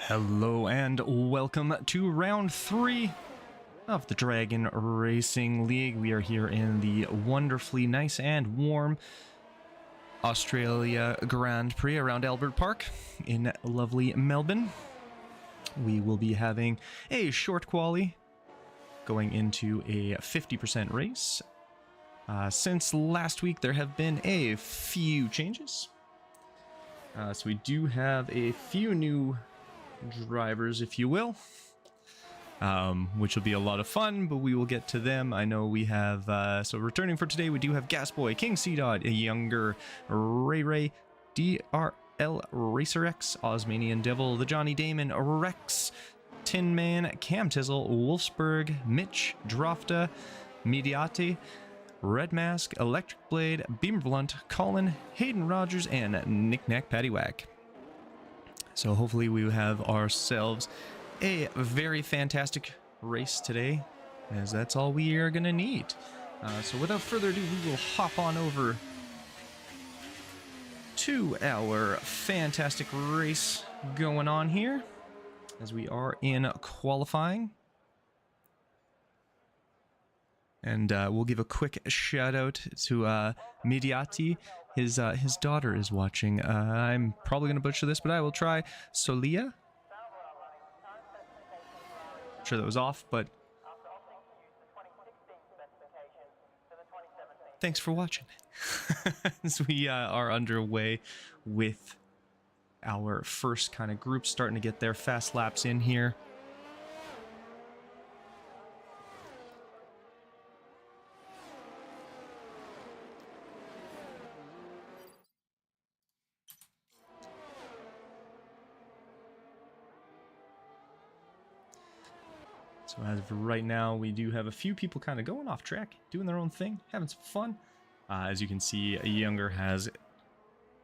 Hello and welcome to round 3 of the Dragon Racing League. We are here in the wonderfully nice and warm Australia Grand Prix around Albert Park in lovely Melbourne. We will be having a short quali going into a 50% race. Since last week there have been a few changes. So we do have a few new drivers, if you will, which will be a lot of fun, but we will get to them. I know we have, so returning for today, we do have Gasboy, King C-Dot, a younger Ray, DRL Racer X, Osmanian Devil, the Johnny Damon, Rex, Tin Man, Cam Tizzle, Wolfsburg, Mitch, Drofta, Mediati, Red Mask, Electric Blade, Beamer Blunt, Colin, Hayden Rogers, and Knick-Knack Paddywhack. So hopefully we have ourselves a very fantastic race today, as that's all we are going to need. So without further ado, we will hop on over to our fantastic race going on here, as we are in qualifying. And we'll give a quick shout out to Mediati. His daughter is watching. I'm probably going to butcher this, but I will try. Solia? I'm sure that was off, but thanks for watching. As we are underway with our first kind of group, starting to get their fast laps in here. So as of right now, we do have a few people kind of going off track, doing their own thing, having some fun. As you can see, a younger has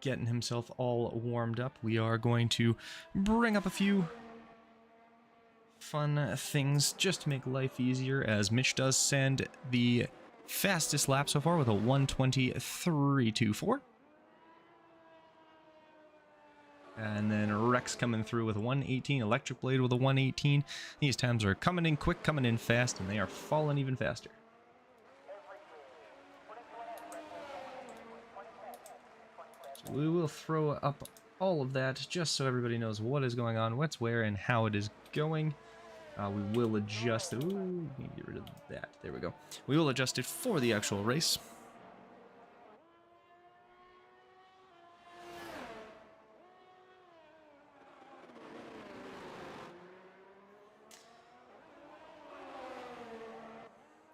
getting himself all warmed up. We are going to bring up a few fun things just to make life easier, as Mitch does send the fastest lap so far with a 1:23.24. And then Rex coming through with a 1:18, Electric Blade with a 1:18. These times are coming in quick, coming in fast, and they are falling even faster. So we will throw up all of that just so everybody knows what is going on, what's where, and how it is going. We will adjust it. Ooh, we need to get rid of that. There we go. We will adjust it for the actual race.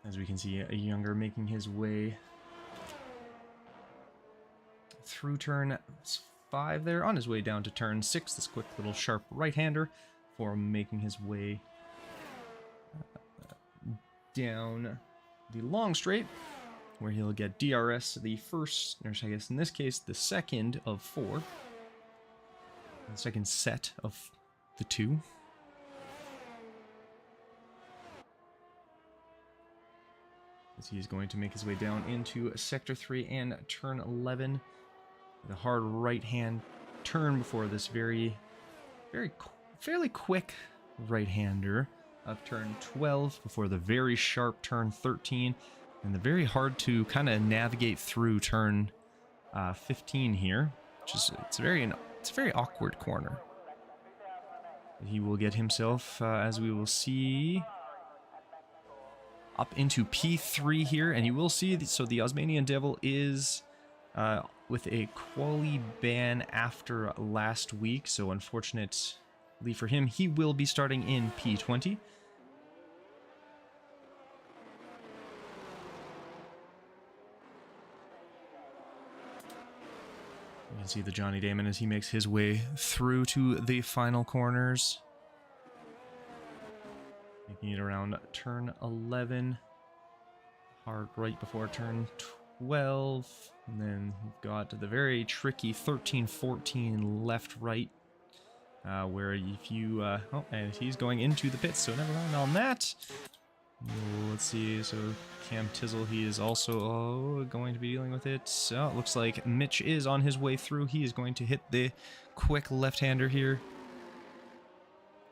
As we can see, a younger making his way through turn 5 there, on his way down to turn 6. This quick little sharp right-hander for making his way down the long straight, where he'll get DRS the first, or I guess in this case, the second of 4. The second set of the 2. As he is going to make his way down into Sector 3 and Turn 11. The hard right-hand turn before this fairly quick right-hander of Turn 12, before the very sharp Turn 13, and the very hard to kind of navigate through Turn 15 here, which is it's a very awkward corner. He will get himself, as we will see, up into P3 here, and you will see, so the Osmanian Devil is with a quali ban after last week, so unfortunately for him, he will be starting in P20. You can see the Johnny Damon as he makes his way through to the final corners. Making it around turn 11, hard right before turn 12, and then we've got the very tricky 13-14 left-right, where if you, and he's going into the pits, so never mind on that. Let's see, so Cam Tizzle, he is also going to be dealing with it. So it looks like Mitch is on his way through. He is going to hit the quick left-hander here.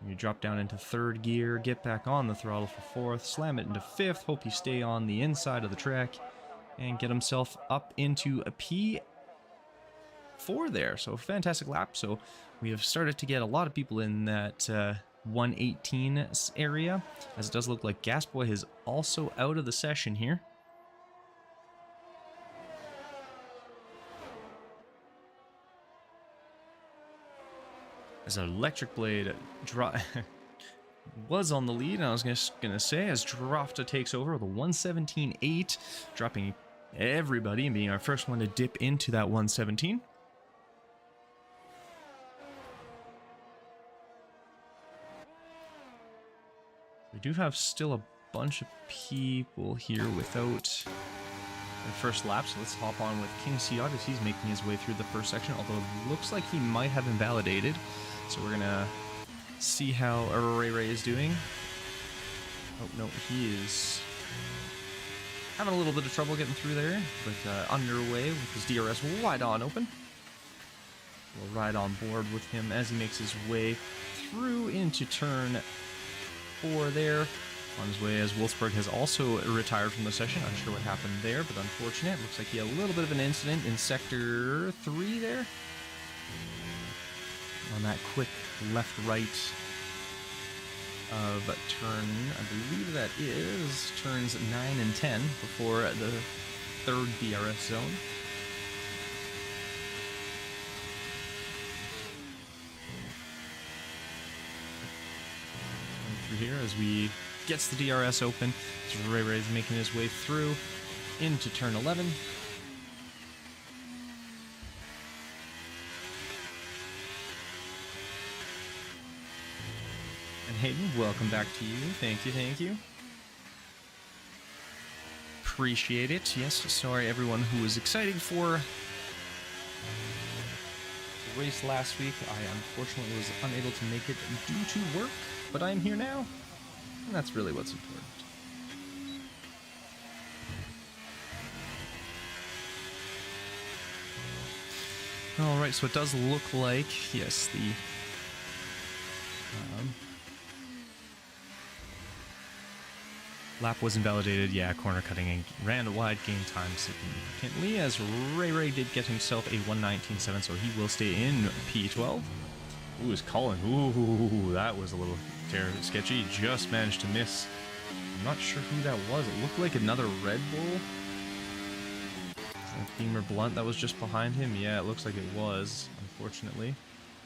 You drop down into third gear, get back on the throttle for fourth, slam it into fifth, hope you stay on the inside of the track, and get himself up into a P4 there. So fantastic lap. So we have started to get a lot of people in that 118 area, as it does look like Gasboy is also out of the session here. As Electric Blade was on the lead, and I was just going to say, as Drofta takes over with a 117.8, dropping everybody and being our first one to dip into that 117. We do have still a bunch of people here without their first lap, so let's hop on with King Seod as he's making his way through the first section, although it looks like he might have invalidated. So we're gonna see how Ray is doing. Oh no, he is having a little bit of trouble getting through there, but underway with his DRS wide on open. We'll ride on board with him as he makes his way through into turn 4 there. On his way, as Wolfsburg has also retired from the session. Unsure what happened there, but unfortunate. Looks like he had a little bit of an incident in sector 3 there. On that quick left-right of turn, I believe that is turns 9 and 10 before the third DRS zone. And through here as we gets the DRS open, as Ray's making his way through into turn 11. And Hayden, welcome back to you. Thank you, thank you. Appreciate it. Yes, sorry everyone who was excited for the race last week. I unfortunately was unable to make it due to work, but I'm here now. And that's really what's important. Alright, so it does look like, yes, the lap was invalidated. Yeah, corner cutting and ran wide, gain time significantly, as Ray did get himself a 119.7, so he will stay in P12. Ooh, is Colin. Ooh, that was a little sketchy. Just managed to miss. I'm not sure who that was. It looked like another Red Bull. Beamer Blunt that was just behind him. Yeah, it looks like it was, unfortunately.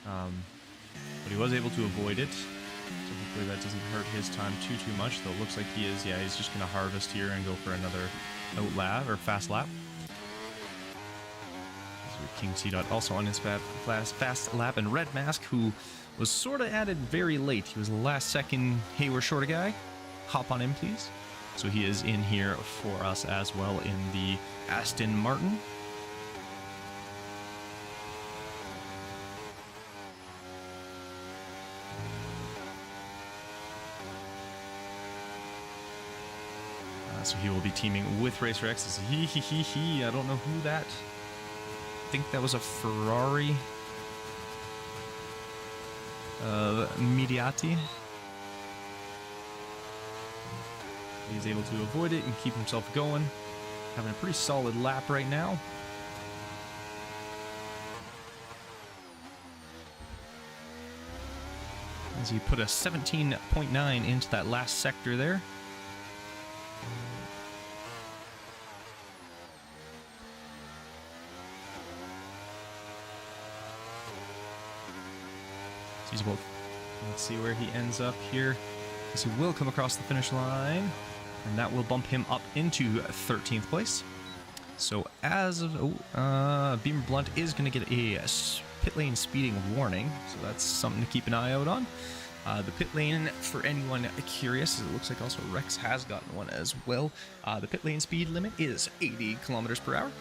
But he was able to avoid it. So hopefully that doesn't hurt his time too much. Though it looks like he is. Yeah, he's just going to harvest here and go for another out lap or fast lap. King C. also on his fast lap, and Red Mask, who was sort of added very late. He was the last second. Hey, we're short a guy. Hop on in, please. So he is in here for us as well in the Aston Martin. So he will be teaming with Racer X. I don't know who that. I think that was a Ferrari Mediati. He's able to avoid it and keep himself going. Having a pretty solid lap right now. As he put a 17.9 into that last sector there. Let's see where he ends up here. So he will come across the finish line, and that will bump him up into 13th place. So as of Beamer Blunt is going to get a pit lane speeding warning, so that's something to keep an eye out on. The pit lane, for anyone curious, it looks like also Rex has gotten one as well. The pit lane speed limit is 80 kilometers per hour.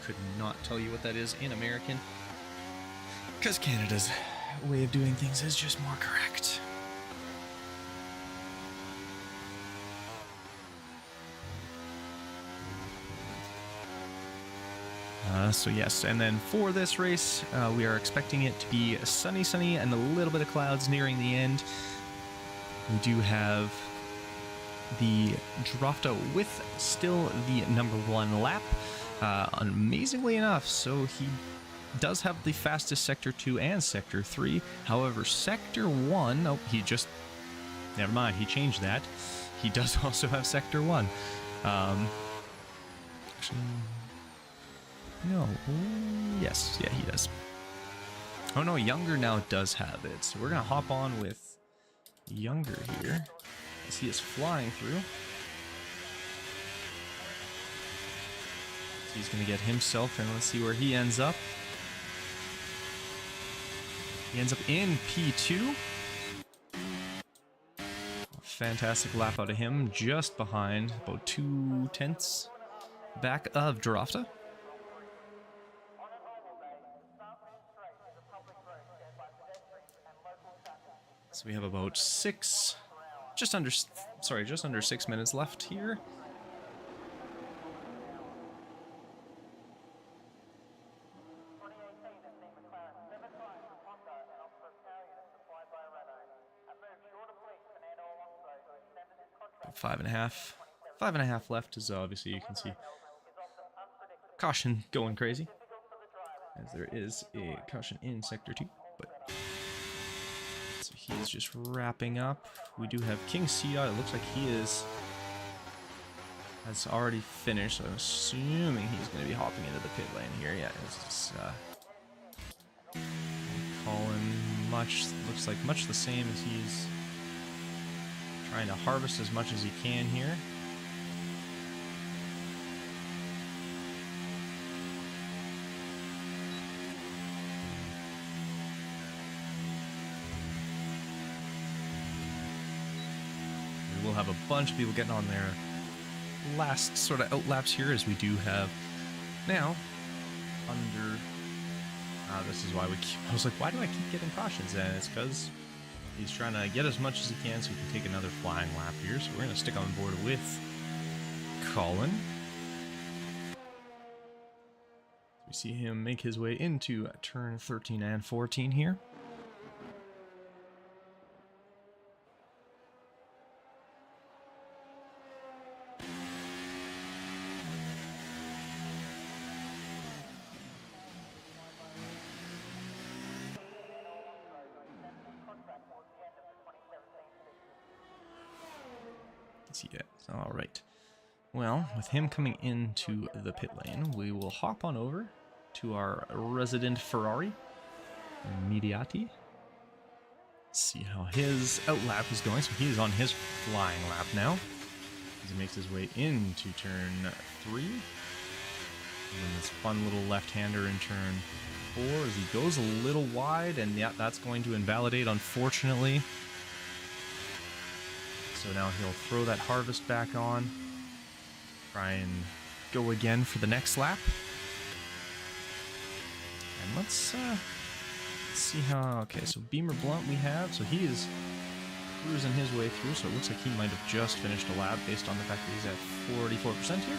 Could not tell you what that is in American, because Canada's way of doing things is just more correct. So yes, and then for this race, we are expecting it to be sunny, and a little bit of clouds nearing the end. We do have the Drofta with still the number 1 lap, amazingly enough. So he does have the fastest Sector 2 and Sector 3. However, Sector 1, oh, never mind, he changed that. He does also have Sector 1. Actually, no. Yes, yeah, he does. Oh no, Younger now does have it. So we're going to hop on with Younger here as he is flying through. So he's going to get himself, and let's see where he ends up. He ends up in P2. Fantastic lap out of him, just behind, about 2/10 back of Drofta. So we have about just under 6 minutes left here. Five and a half left, as obviously you can see caution going crazy, as there is a caution in Sector 2, but so he is just wrapping up. We do have King Sea. It looks like he has already finished, so I'm assuming he's going to be hopping into the pit lane here. Yeah, it's Colin, looks like much the same, as he's trying to harvest as much as he can here. We will have a bunch of people getting on their last sort of outlaps here, as we do have now under... this is why I was like, why do I keep getting cautions? And it's because he's trying to get as much as he can so he can take another flying lap here. So we're going to stick on board with Colin. We see him make his way into turn 13 and 14 here. Yeah, all right. Well, with him coming into the pit lane, we will hop on over to our resident Ferrari, Mediati. See how his outlap is going. So he is on his flying lap now, as he makes his way into turn 3. And then this fun little left-hander in turn 4 as he goes a little wide, and yeah, that's going to invalidate, unfortunately. So now he'll throw that harvest back on, try and go again for the next lap. And let's see how... Okay, so Beamer Blunt we have, so he is cruising his way through, so it looks like he might have just finished a lap based on the fact that he's at 44% here.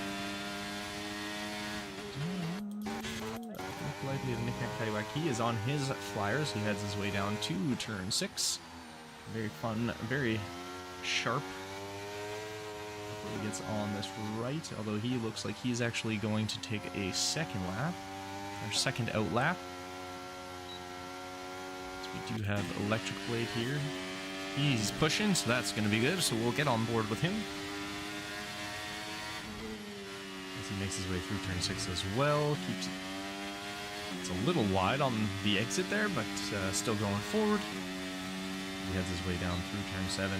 Likely to nick Qaliy. He is on his flyers. He heads his way down to turn 6. Very fun, very sharp. He gets on this right, although he looks like he's actually going to take a second lap, or second out lap. So we do have Electric Blade here. He's pushing, so that's going to be good, so we'll get on board with him. As he makes his way through turn 6 as well. It's a little wide on the exit there, but still going forward. He heads his way down through turn 7.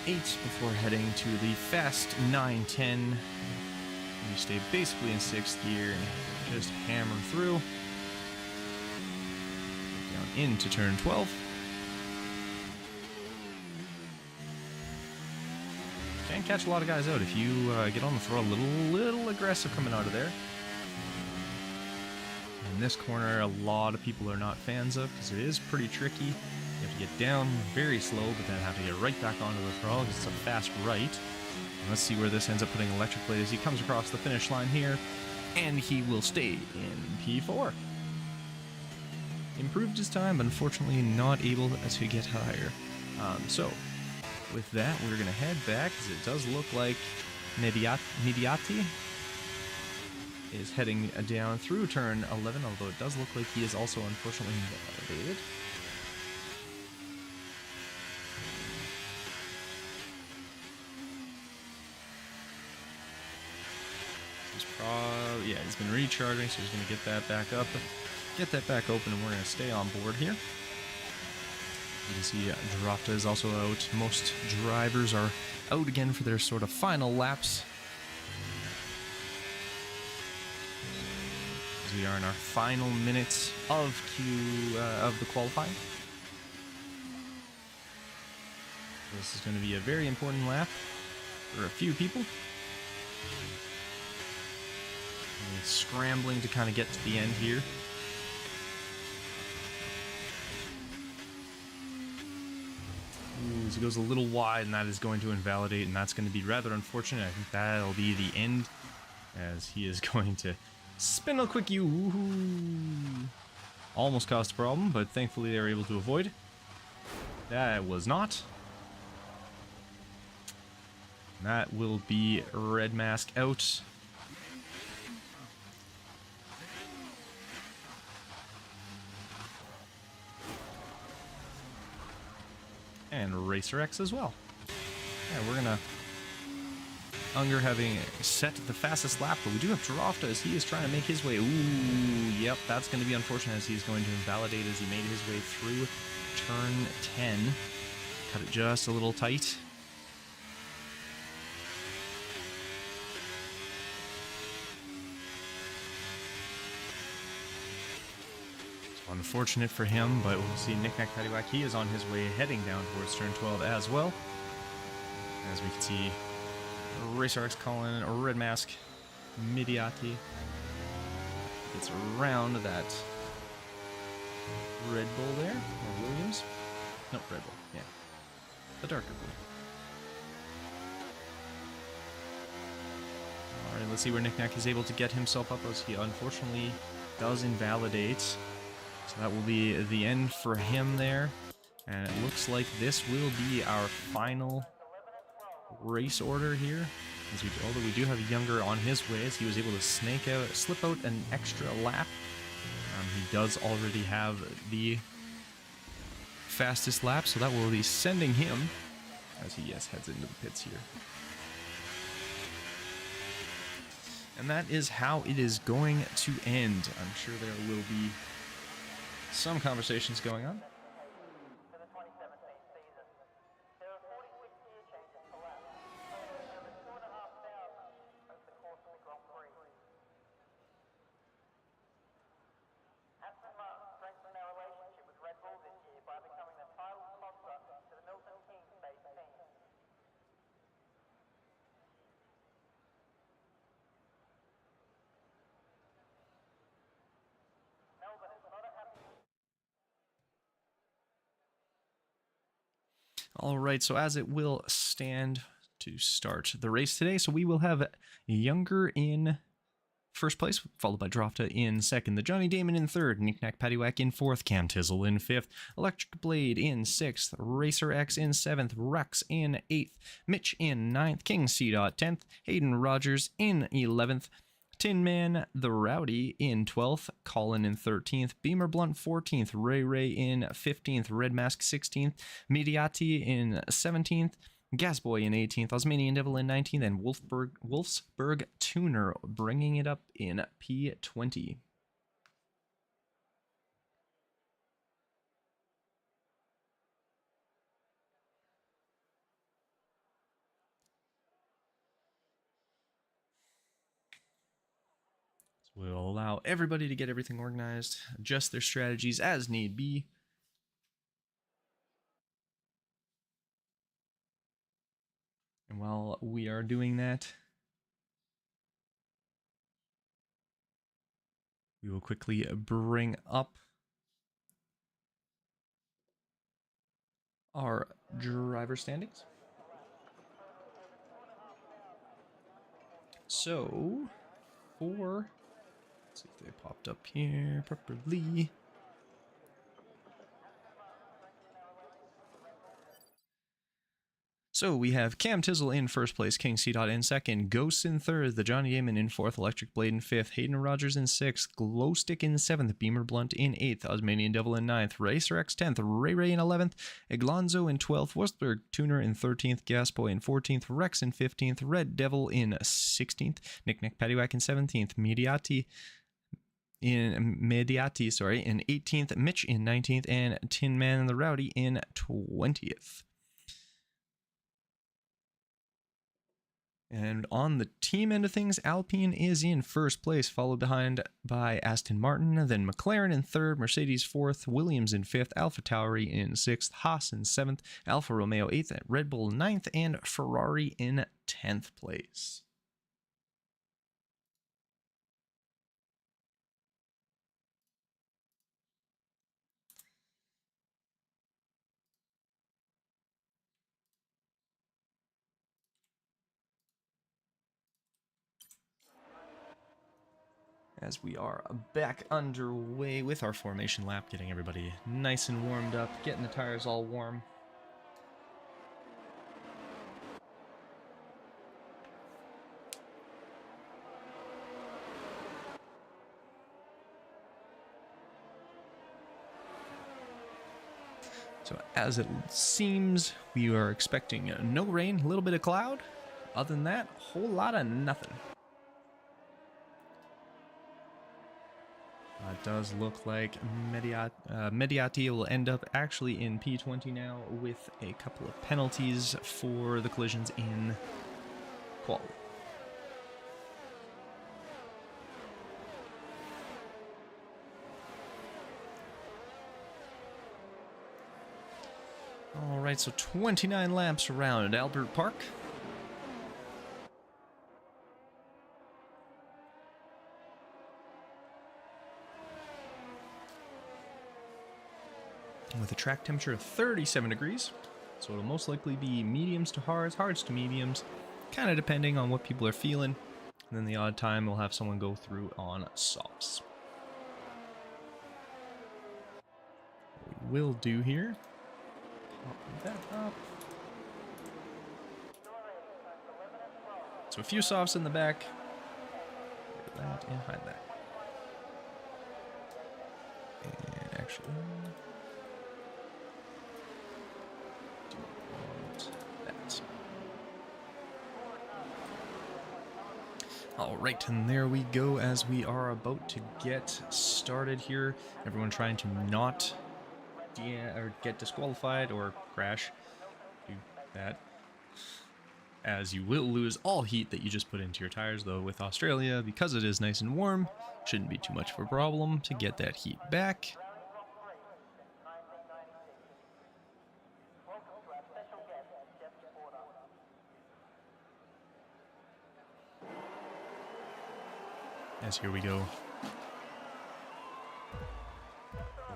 And 8 before heading to the fast 9-10. You stay basically in 6th gear and just hammer through. Down into turn 12. Can catch a lot of guys out if you get on the throttle a little aggressive coming out of there. In this corner, a lot of people are not fans of because it is pretty tricky. You have to get down very slow, but then have to get right back onto the throttle because it's a fast right. Let's see where this ends up putting Electric Blade as he comes across the finish line here, and he will stay in P4. Improved his time, but unfortunately not able to get higher. So, with that, we're going to head back, as it does look like Mediati is heading down through turn 11, although it does look like he is also unfortunately invalidated. Yeah, he's been recharging, so he's going to get that back up, get that back open, and we're going to stay on board here. You can see Drafta is also out. Most drivers are out again for their sort of final laps. As we are in our final minutes of the qualifying. This is going to be a very important lap for a few people. And scrambling to kind of get to the end here. Ooh, so it goes a little wide, and that is going to invalidate, and that's going to be rather unfortunate. I think that'll be the end, as he is going to spin a quick U. Woohoo! Almost caused a problem, but thankfully they were able to avoid. That was not. That will be Red Mask out. And Racer X as well. Yeah, we're gonna... Unger having set the fastest lap, but we do have Drafta as he is trying to make his way. Ooh, yep, that's going to be unfortunate as he's going to invalidate as he made his way through turn 10. Cut it just a little tight. So unfortunate for him, but we'll see Knick-Knack Paddywhack. He is on his way heading down towards turn 12 as well. As we can see, Racer X Colin, Red Mask, Mediati gets around that Red Bull there, or Williams. No, Red Bull, yeah. The darker blue. Alright, let's see where Knick-Knack is able to get himself up, as he unfortunately does invalidate. So that will be the end for him there. And it looks like this will be our final race order here. Although we do have Younger on his way, as he was able to slip out an extra lap. He does already have the fastest lap, so that will be sending him, as he heads into the pits here. And that is how it is going to end. I'm sure there will be some conversations going on. Alright, so as it will stand to start the race today, so we will have Younger in first place, followed by Drafta in second, the Johnny Damon in third, Knick-Knack Paddywhack in fourth, Cam Tizzle in fifth, Electric Blade in sixth, Racer X in seventh, Rex in eighth, Mitch in ninth, King C-Dot 10th, Hayden Rogers in 11th, Tin Man the Rowdy in 12th, Colin in 13th, Beamer Blunt 14th, Ray in 15th, Red Mask 16th, Mediati in 17th, Gasboy in 18th, Osmanian Devil in 19th, and Wolfsburg Tuner bringing it up in P20. We'll allow everybody to get everything organized, adjust their strategies as need be. And while we are doing that, we will quickly bring up our driver standings. So, let's see if they popped up here properly. So we have Cam Tizzle in first place, King C. in second, Ghost in third, the Johnny Damon in fourth, Electric Blade in fifth, Hayden Rogers in sixth, Glowstick in seventh, Beamer Blunt in eighth, Osmanian Devil in ninth, Racer X 10th, Ray Ray in 11th, Eglonzo in 12th, Wurstberg Tuner in 13th, Gasboy in 14th, Rex in 15th, Red Devil in 16th, Nick Paddywhack in 17th, Mediati in 18th, Mitch in 19th, and Tin Man the Rowdy in 20th. And on the team end of things, Alpine is in first place, followed behind by Aston Martin, then McLaren in third, Mercedes fourth, Williams in fifth, Alpha Tauri in sixth, Haas in seventh, Alfa Romeo eighth, Red Bull ninth, and Ferrari in 10th place. As we are back underway with our formation lap, getting everybody nice and warmed up, getting the tires all warm. So as it seems, we are expecting no rain, a little bit of cloud. Other than that, a whole lot of nothing. It does look like Mediati will end up actually in P20 now with a couple of penalties for the collisions in Qaliy. Alright, so 29 laps around Albert Park. With a track temperature of 37 degrees, so it'll most likely be mediums to hards, hards to mediums, kind of depending on what people are feeling, and then the odd time we'll have someone go through on softs. What we will do here, pop that up. So a few softs in the back, that and hide that. And actually, Alright, and there we go as we are about to get started here. Everyone trying to not get disqualified or crash. Do that. As you will lose all heat that you just put into your tires, though with Australia, because it is nice and warm, shouldn't be too much of a problem to get that heat back. As here we go.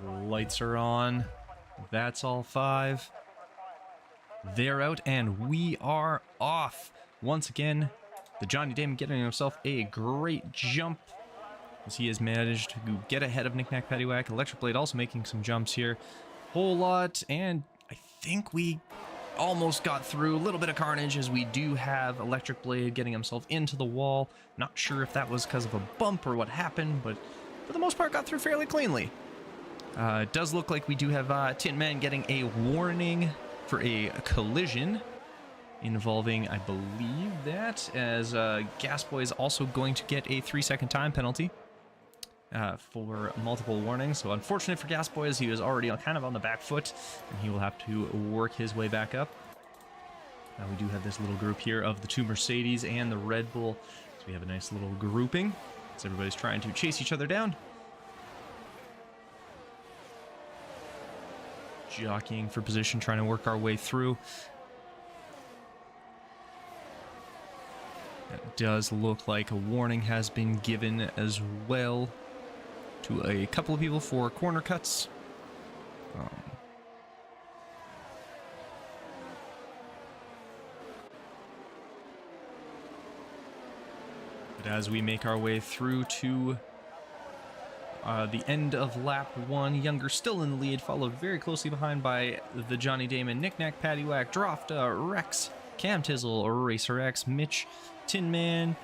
The lights are on. That's all 5. They're out and we are off. Once again, the Johnny Damon getting himself a great jump as he has managed to get ahead of Nick Paddywhack. Electric Blade also making some jumps here. Whole lot, and I think we almost got through. A little bit of carnage as we do have Electric Blade getting himself into the wall. Not sure if that was because of a bump or what happened, but for the most part got through fairly cleanly. It does look like we do have Tin Man getting a warning for a collision involving, I believe that, as Gasboy is also going to get a 3-second time penalty for multiple warnings. So unfortunate for Gasboy as he was already kind of on the back foot, and he will have to work his way back up. Now we do have this little group here of the 2 Mercedes and the Red Bull. So we have a nice little grouping as everybody's trying to chase each other down. Jockeying for position, trying to work our way through. It does look like a warning has been given as well to a couple of people for corner cuts. But as we make our way through to the end of lap 1, Younger still in the lead, followed very closely behind by the Johnny Damon, Knick-Knack, Paddywhack, Drofta, Rex, Cam Tizzle, Racer X, Mitch, Tin Man,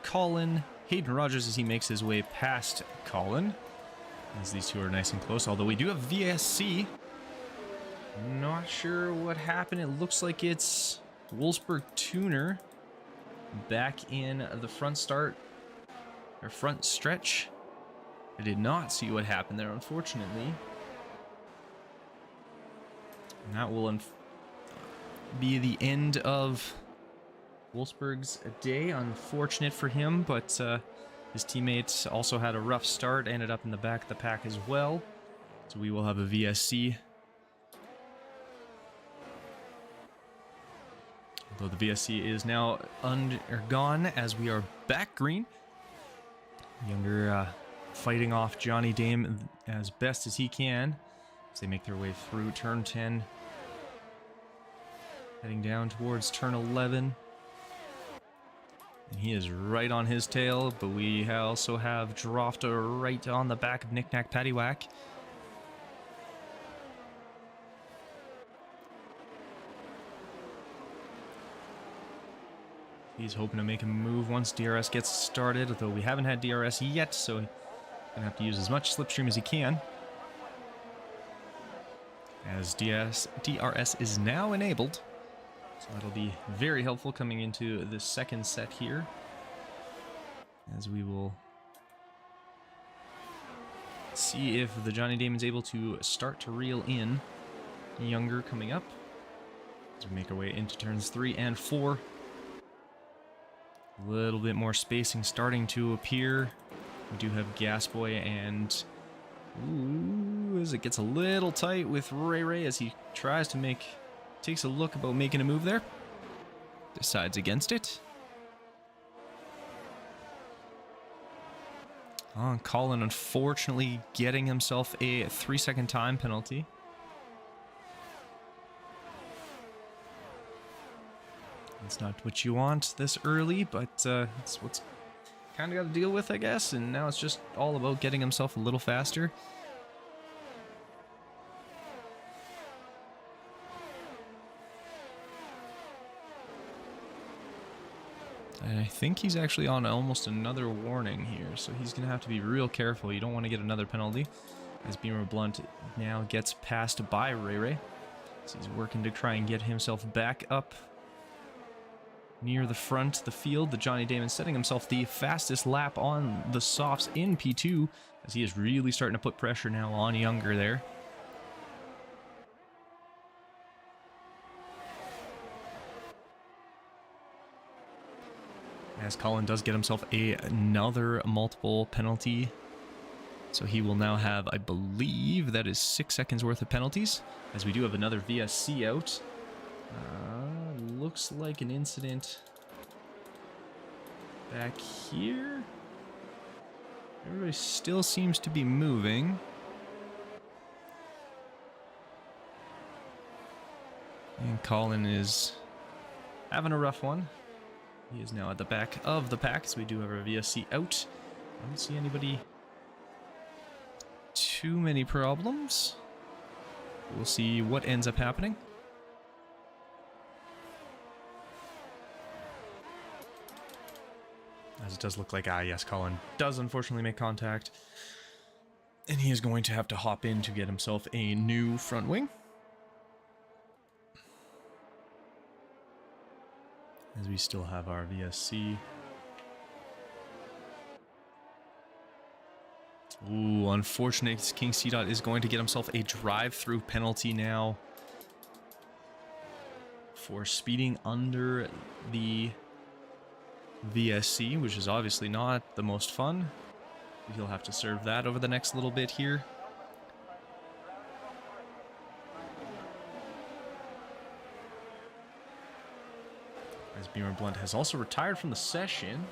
Colin, Hayden Rogers as he makes his way past Colin, as these two are nice and close, although we do have VSC. Not sure what happened. It looks like it's Wolfsburg Tuner back in the front start, or front stretch. I did not see what happened there, unfortunately. And that will be the end of Wolfsburg's day. Unfortunate for him, but his teammates also had a rough start, ended up in the back of the pack as well. So we will have a VSC. Although the VSC is now gone as we are back green. Younger fighting off Johnny Dame as best as he can as they make their way through turn 10. Heading down towards turn 11. And he is right on his tail, but we also have Drofta right on the back of Knick-Knack, Paddywhack. He's hoping to make a move once DRS gets started, although we haven't had DRS yet, so he's going to have to use as much slipstream as he can. As DRS is now enabled, so that'll be very helpful coming into the second set here, as we will see if the Johnny Damon's able to start to reel in Younger coming up as we make our way into turns 3 and 4. A little bit more spacing starting to appear. We do have Gasboy and... Ooh, as it gets a little tight with Ray as he tries to takes a look about making a move there. Decides against it. Oh, Colin unfortunately getting himself a 3-second time penalty. It's not what you want this early, but it's what's kind of got to deal with, I guess. And now it's just all about getting himself a little faster. And I think he's actually on almost another warning here, so he's going to have to be real careful. You don't want to get another penalty, as Beamer Blunt now gets passed by Ray. So he's working to try and get himself back up near the front of the field. The Johnny Damon setting himself the fastest lap on the softs in P2, as he is really starting to put pressure now on Younger there. As Colin does get himself another multiple penalty. So he will now have, I believe, that is 6 seconds worth of penalties, as we do have another VSC out. Looks like an incident back here. Everybody still seems to be moving. And Colin is having a rough one. He is now at the back of the pack, so we do have our VSC out. I don't see anybody too many problems. We'll see what ends up happening. As it does look like, yes, Colin does unfortunately make contact. And he is going to have to hop in to get himself a new front wing. As we still have our VSC. Ooh, unfortunate. King C-Dot is going to get himself a drive-through penalty now for speeding under the VSC, which is obviously not the most fun. He'll have to serve that over the next little bit here. As Beamer Blunt has also retired from the session.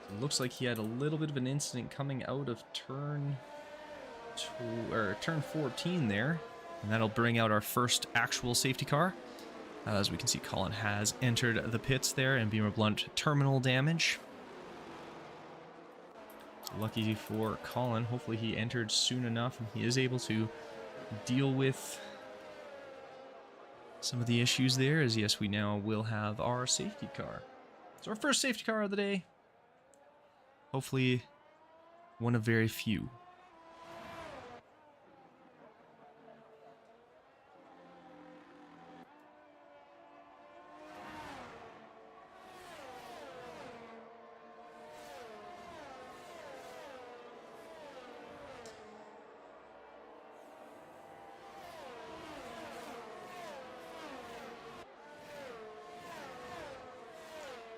It looks like he had a little bit of an incident coming out of turn 14 there. And that'll bring out our first actual safety car. As we can see, Colin has entered the pits there, and Beamer Blunt terminal damage. Lucky for Colin, hopefully he entered soon enough and he is able to deal with some of the issues there, as yes, we now will have our safety car. So our first safety car of the day. Hopefully one of very few.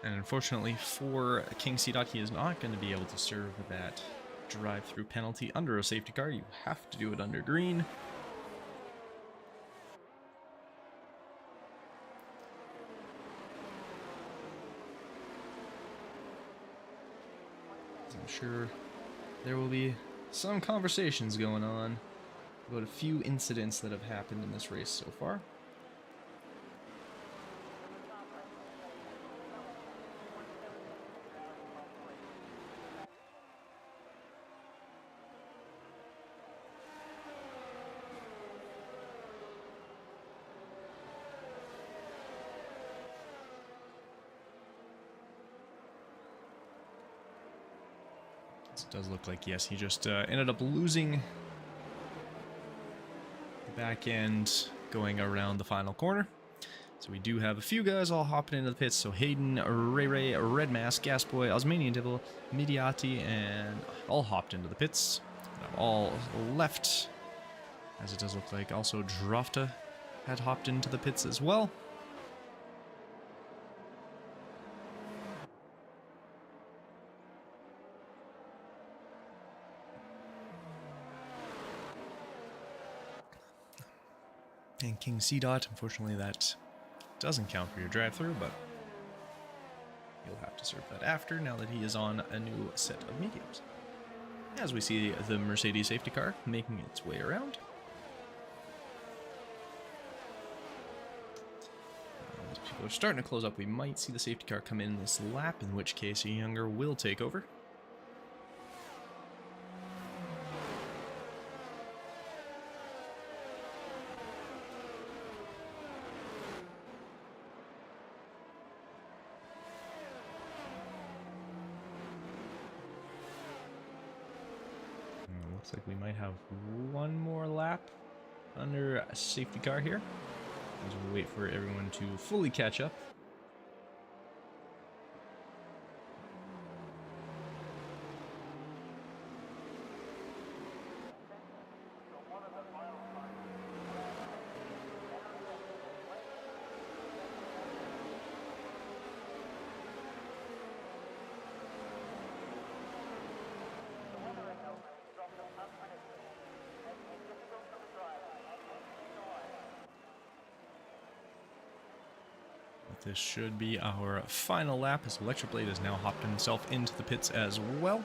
And unfortunately for Qaliy, he is not going to be able to serve that drive-through penalty under a safety car. You have to do it under green. I'm sure there will be some conversations going on about a few incidents that have happened in this race so far. It does look like, yes, he just ended up losing the back end going around the final corner. So we do have a few guys all hopping into the pits. So Hayden, Ray, Red Mask, Gasboy, Osmanian Devil, Midiati, and all hopped into the pits. All left, as it does look like also Drofta had hopped into the pits as well. And Qaliy, unfortunately that doesn't count for your drive-through, but you'll have to serve that after now that he is on a new set of mediums. As we see the Mercedes safety car making its way around. As people are starting to close up, we might see the safety car come in this lap, in which case Younger will take over. Looks like we might have one more lap under a safety car here, as we wait for everyone to fully catch up. This should be our final lap, as Electric Blade has now hopped himself into the pits as well.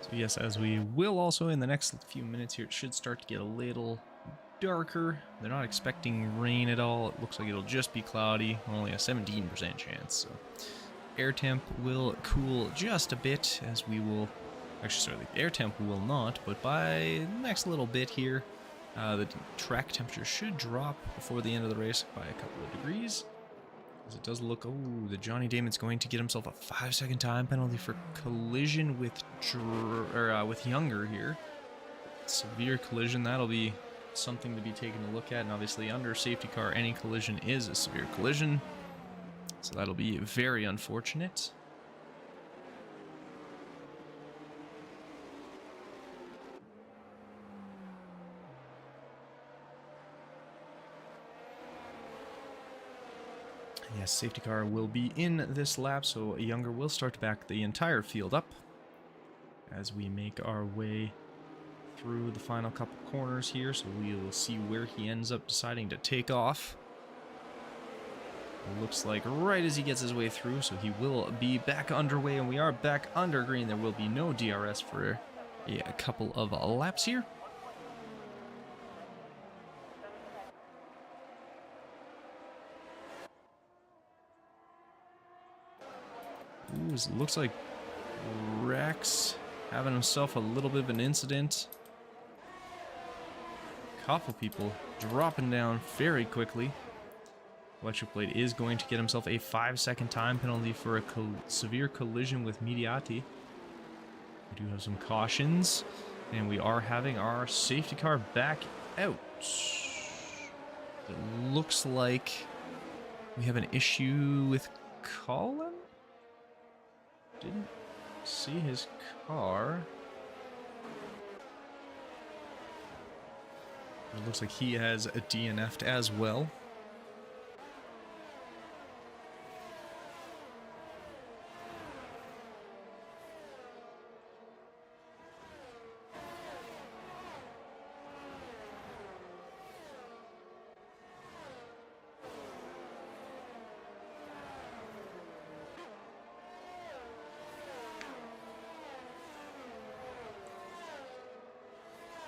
So yes, as we will also in the next few minutes here, it should start to get a little darker. They're not expecting rain at all. It looks like it'll just be cloudy, only a 17% chance. So air temp will cool just a bit, as we will, actually sorry, the air temp will not, but by the next little bit here, the track temperature should drop before the end of the race by a couple of degrees. As it does look, oh, the Johnny Damon's going to get himself a 5-second time penalty for collision with Younger here. Severe collision, that'll be something to be taken a look at, and obviously under safety car, any collision is a severe collision. So that'll be very unfortunate. Yes, safety car will be in this lap, so Younger will start to back the entire field up as we make our way through the final couple corners here, so we will see where he ends up deciding to take off. It looks like right as he gets his way through, so he will be back underway, and we are back under green. There will be no DRS for a couple of laps here. Ooh, it looks like Rex having himself a little bit of an incident. Couple people dropping down very quickly. Electric Blade is going to get himself a 5-second time penalty for a severe collision with Mediati. We do have some cautions, and we are having our safety car back out. It looks like we have an issue with Colin. Didn't see his car. It looks like he has a DNF'd as well.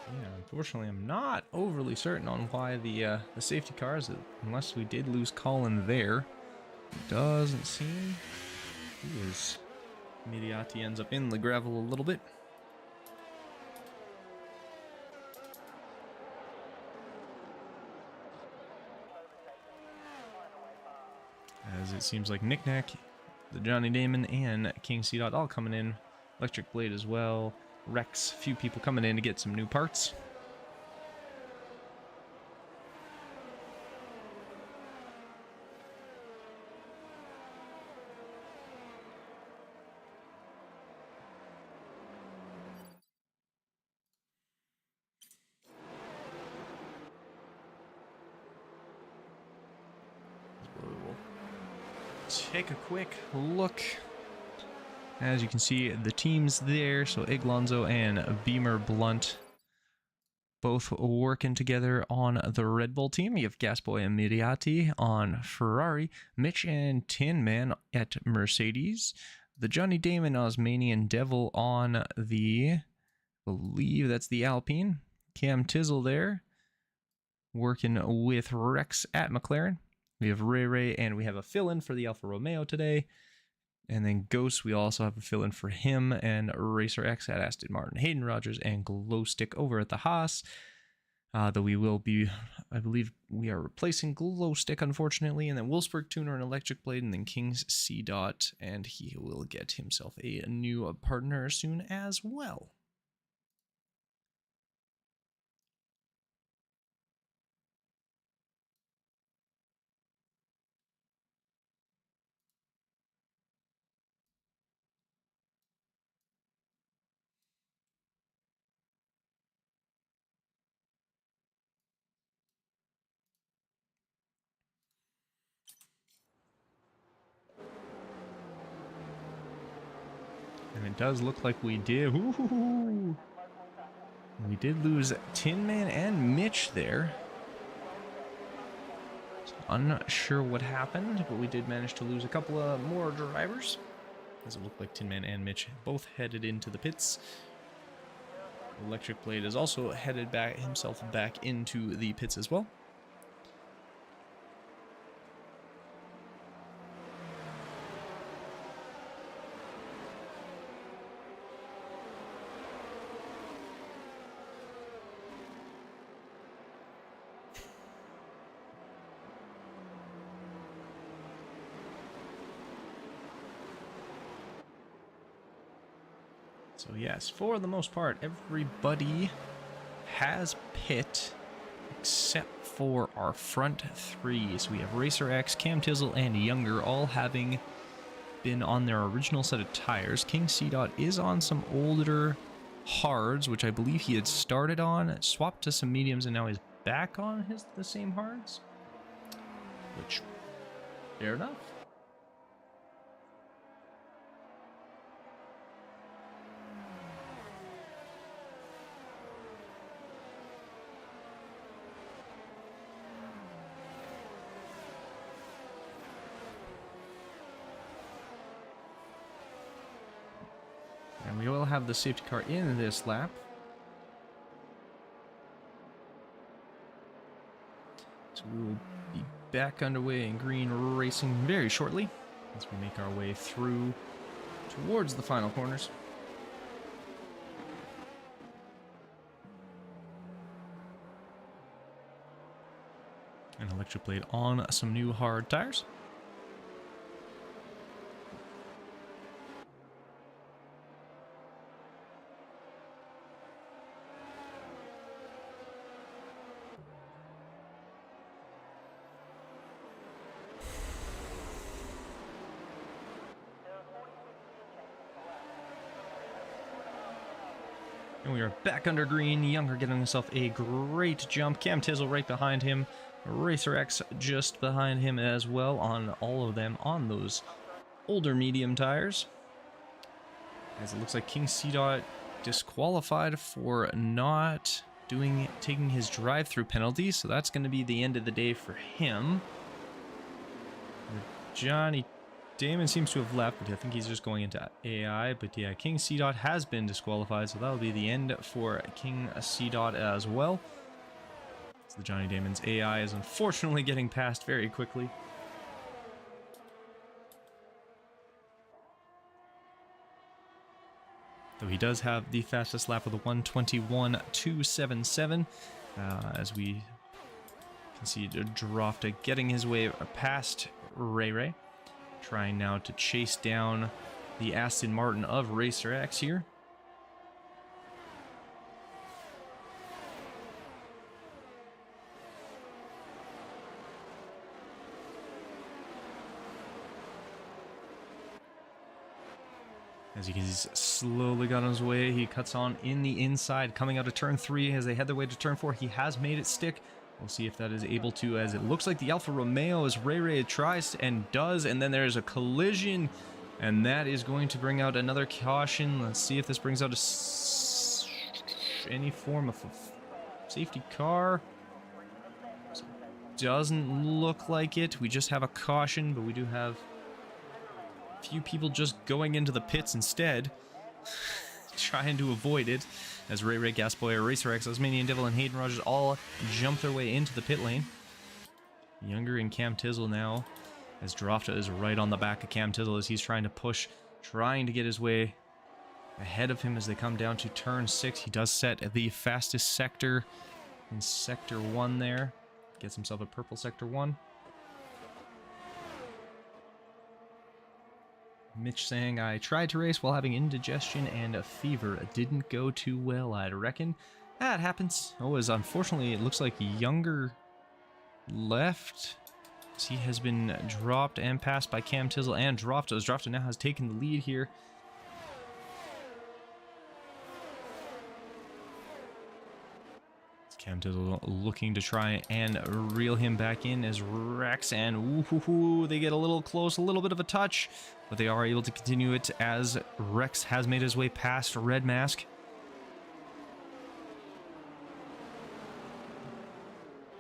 Yeah, unfortunately, I'm not overly certain on why the safety cars, unless we did lose Colin there. Doesn't seem. He is. Mediati ends up in the gravel a little bit. As it seems like Knick-Knack, the Johnny Damon, and King C. Dot all coming in. Electric Blade as well. Rex, few people coming in to get some new parts. Take a quick look. As you can see, the teams there, so Iglonzo and Beamer Blunt, both working together on the Red Bull team. You have Gasboy and Mediati on Ferrari, Mitch and Tin Man at Mercedes, the Johnny Damon Osmanian Devil on the, I believe that's the Alpine, Cam Tizzle there, working with Rex at McLaren. We have Ray Ray, and we have a fill-in for the Alfa Romeo today. And then Ghost, we also have a fill-in for him, and Racer X at Aston Martin, Hayden Rogers, and Glowstick over at the Haas. Though we will be, I believe we are replacing Glowstick, unfortunately, and then Wolfsburg Tuner and Electric Blade, and then King's C. Dot, and he will get himself a new partner soon as well. And it does look like we did. Ooh, we did lose Tin Man and Mitch there. So I'm not sure what happened, but we did manage to lose a couple of more drivers. Does it look like Tin Man and Mitch both headed into the pits? Electric Blade is also headed himself back into the pits as well. So yes, for the most part, everybody has pit except for our front three. So we have Racer X, Cam Tizzle, and Younger all having been on their original set of tires. King C. Dot is on some older hards, which I believe he had started on, swapped to some mediums, and now he's back on the same hards. Which Fair enough. And we will have the safety car in this lap. So we will be back underway in green racing very shortly as we make our way through towards the final corners. An electric blade on some new hard tires. And we are back under green. Younger getting himself a great jump. Cam Tizzle right behind him. Racer X just behind him as well on all of them on those older medium tires. As it looks like King C. disqualified for not taking his drive-through penalty. So that's going to be the end of the day for him. Johnny Damon seems to have left, but I think he's just going into AI. But yeah, King C. has been disqualified, so that'll be the end for King C. as well. So the Johnny Damon's AI is unfortunately getting passed very quickly. Though he does have the fastest lap of the 1:21.277, as we can see Drofta getting his way past Ray. Trying now to chase down the Aston Martin of Racer X here. As you can see, he's slowly got on his way. He cuts on in the inside, coming out of turn 3 as they head their way to turn 4. He has made it stick. We'll see if that is able to, as it looks like the Alfa Romeo as Ray tries and does, and then there's a collision, and that is going to bring out another caution. Let's see if this brings out any form of a safety car. So doesn't look like it. We just have a caution, but we do have a few people just going into the pits instead, trying to avoid it. As Ray, Gasboy, Racer X, Osmanian Devil, and Hayden Rogers all jump their way into the pit lane. Younger and Cam Tizzle now, as Drofta is right on the back of Cam Tizzle as he's trying to push, trying to get his way ahead of him as they come down to turn 6. He does set the fastest sector in Sector 1 there. Gets himself a purple Sector 1. Mitch saying, I tried to race while having indigestion and a fever. It didn't go too well, I'd reckon. That happens. Oh, as unfortunately, it looks like Younger left. He has been dropped and passed by Cam Tizzle and Drofta. As Drofta now has taken the lead here. Cam Tizzle looking to try and reel him back in as Rex and they get a little close, a little bit of a touch, but they are able to continue it as Rex has made his way past Red Mask.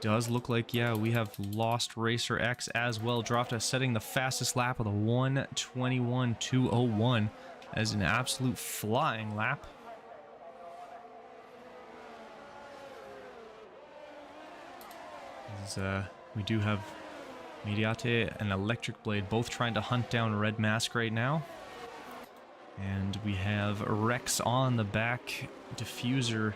Does look like, yeah, we have lost Racer X as well. Drofta setting the fastest lap of the 1:21.201 as an absolute flying lap. We do have Mediate and Electric Blade both trying to hunt down Red Mask right now. And we have Rex on the back diffuser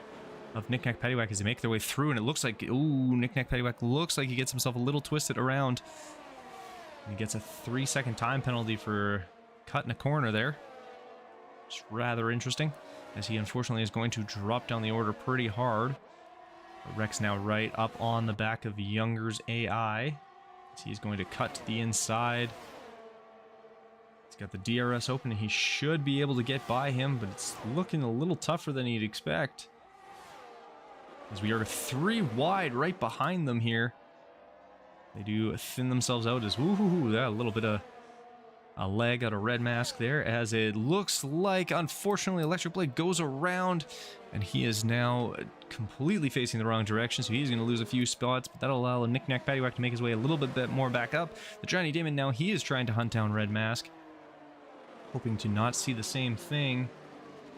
of Knick Knack Paddywhack as they make their way through, and it looks like, ooh, Knick Knack Paddywhack looks like he gets himself a little twisted around. And he gets a 3-second time penalty for cutting a corner there. It's rather interesting, as he unfortunately is going to drop down the order pretty hard. Rex now right up on the back of Younger's AI. So he's going to cut to the inside. He's got the DRS open and he should be able to get by him, but it's looking a little tougher than you'd expect. As we are 3 wide right behind them here. They do thin themselves out as woohoo, that a little bit of a leg out of Red Mask there, as it looks like, unfortunately, Electric Blade goes around, and he is now completely facing the wrong direction, so he's going to lose a few spots, but that'll allow Knick-Knack Paddywhack to make his way a little bit more back up. The Johnny Damon now, he is trying to hunt down Red Mask, hoping to not see the same thing.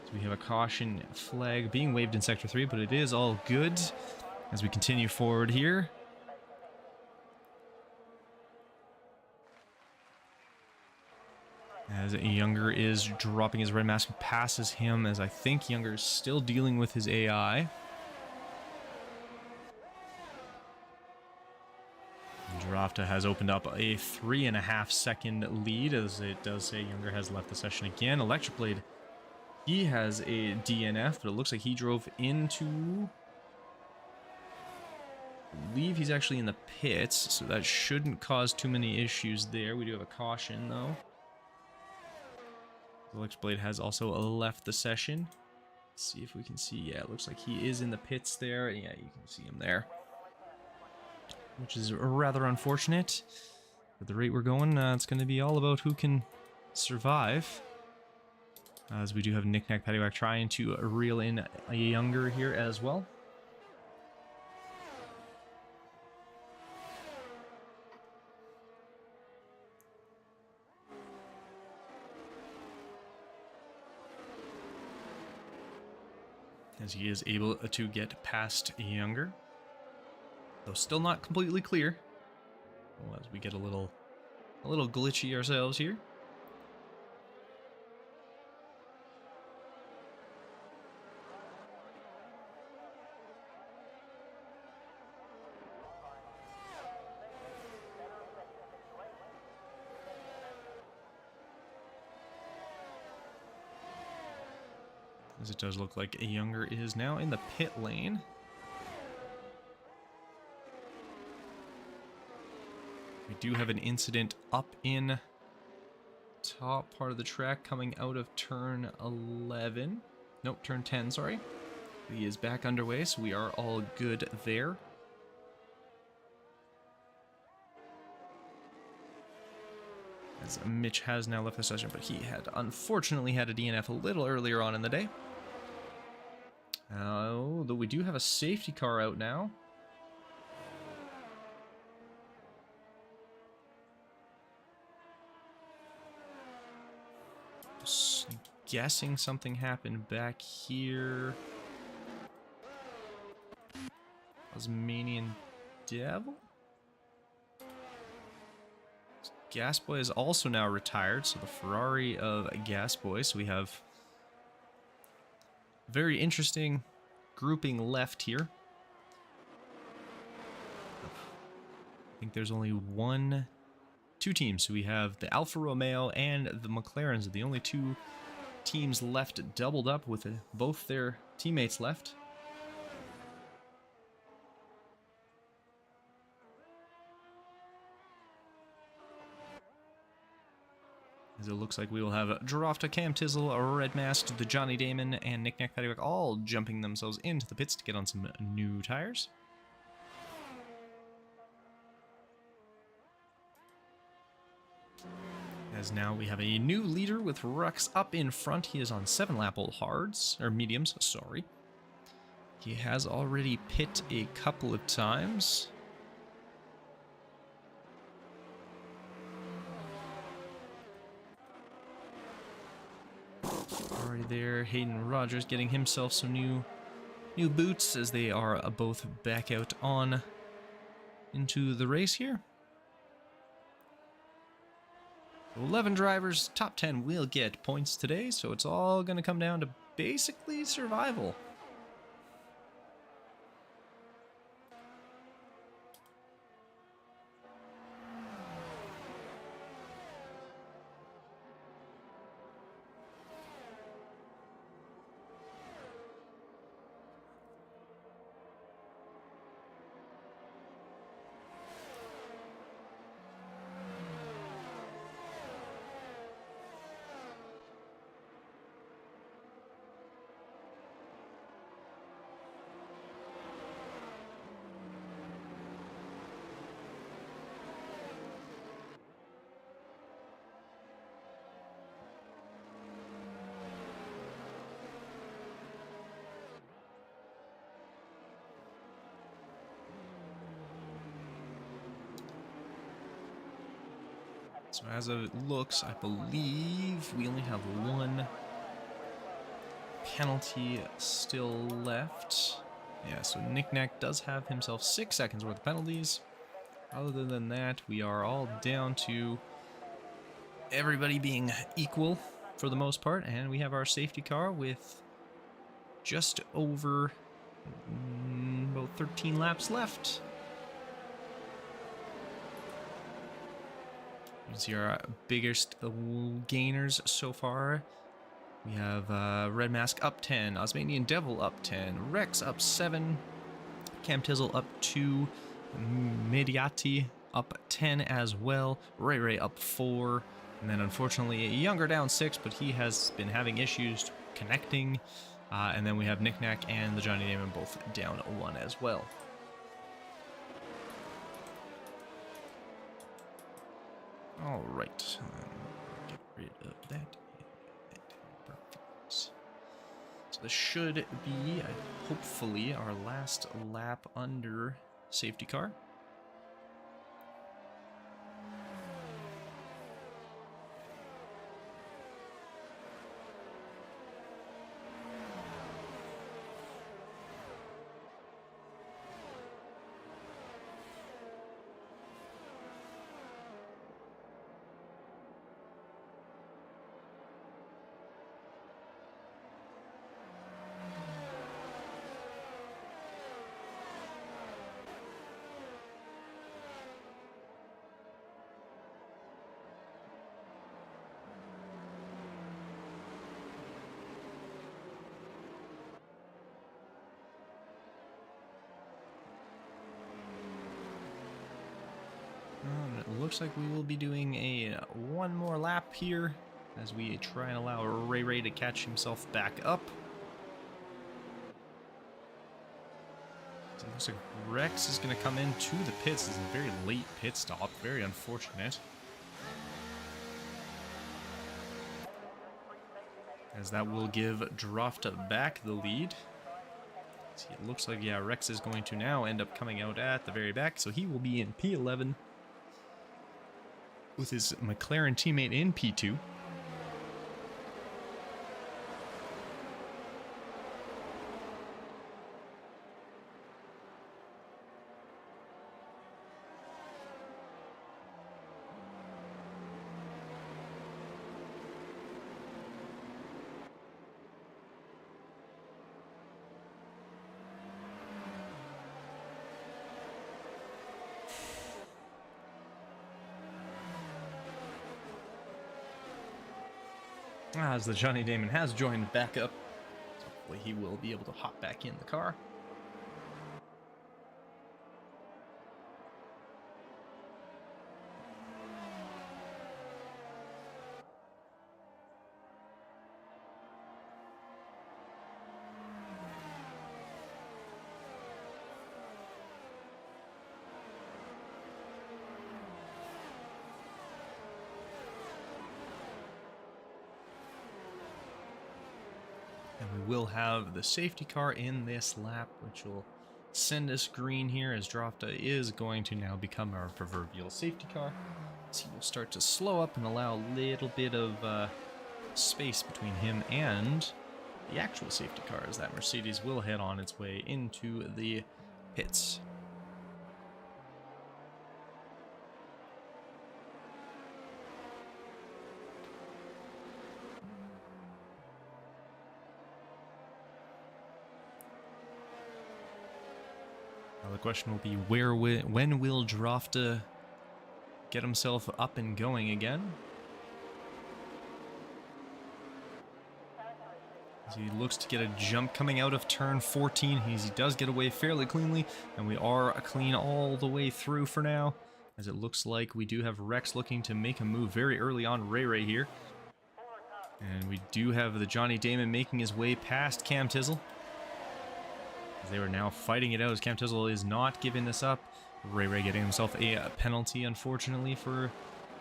So we have a caution flag being waved in Sector 3, but it is all good as we continue forward here. As Younger is dropping his Red Mask, passes him, as I think Younger is still dealing with his AI. Girafta has opened up a 3.5 second lead, as it does say Younger has left the session again. Electric Blade, he has a DNF, but it looks like he drove into... I believe he's actually in the pits, so that shouldn't cause too many issues there. We do have a caution, though. Electric Blade has also left the session. Let's see if we can see. Yeah, it looks like he is in the pits there. Yeah, you can see him there. Which is rather unfortunate. At the rate we're going, it's going to be all about who can survive. As we do have Knick-Knack Paddywhack trying to reel in a Younger here as well. As he is able to get past Younger, though still not completely clear. Well, as we get a little glitchy ourselves here. As it does look like a Younger is now in the pit lane. We do have an incident up in top part of the track coming out of turn 11. Nope, turn 10, sorry. He is back underway, so we are all good there. As Mitch has now left the session, but he had unfortunately had a DNF a little earlier on in the day. Though we do have a safety car out now. Just guessing something happened back here. Tasmanian Devil? Gasboy is also now retired, so the Ferrari of Gasboy. So we have very interesting grouping left here. I think there's only two teams. So we have the Alfa Romeo and the McLarens, the only two teams left doubled up with both their teammates left. As it looks like we will have Girafta, Cam Tizzle, Red Mask, the Johnny Damon, and Knick-Knack Paddywhack all jumping themselves into the pits to get on some new tires. As now we have a new leader with Rux up in front. He is on 7-lap-old hards, or mediums, sorry. He has already pit a couple of times. Already there, Hayden Rogers getting himself some new boots as they are both back out on into the race here. 11 drivers, top 10 will get points today, so it's all going to come down to basically survival. So as it looks, I believe we only have one penalty still left. Yeah, so Knick-Knack does have himself 6 seconds worth of penalties. Other than that, we are all down to everybody being equal for the most part, and we have our safety car with just over about 13 laps left. You can see our biggest gainers so far. We have Red Mask up 10, Osmanian Devil up 10, Rex up 7, Cam Tizzle up 2, Mediati up 10 as well, Ray Ray up 4, and then unfortunately Younger down 6, but he has been having issues connecting. And then we have Knick-Knack and the Johnny Damon both down 1 as well. All right, get rid of that. Perfect. So this should be, hopefully, our last lap under safety car. It looks like we will be doing a one more lap here as we try and allow Ray Ray to catch himself back up. So it looks like Rex is going to come into the pits. This is a very late pit stop, very unfortunate. As that will give Drofta back the lead. See, it looks like, yeah, Rex is going to now end up coming out at the very back, so he will be in P11 with his McLaren teammate in P2. As the Johnny Damon has joined back up, so hopefully he will be able to hop back in the car. And we will have the safety car in this lap, which will send us green here as Drofta is going to now become our proverbial safety car. So he will start to slow up and allow a little bit of space between him and the actual safety car as that Mercedes will head on its way into the pits. Now the question will be, when will Drofta get himself up and going again? As he looks to get a jump coming out of turn 14. He does get away fairly cleanly, and we are clean all the way through for now. As it looks like we do have Rex looking to make a move very early on Ray Ray here. And we do have the Johnny Damon making his way past Cam Tizzle. They were now fighting it out as Cam Tizzle is not giving this up. Ray Ray getting himself a penalty, unfortunately, for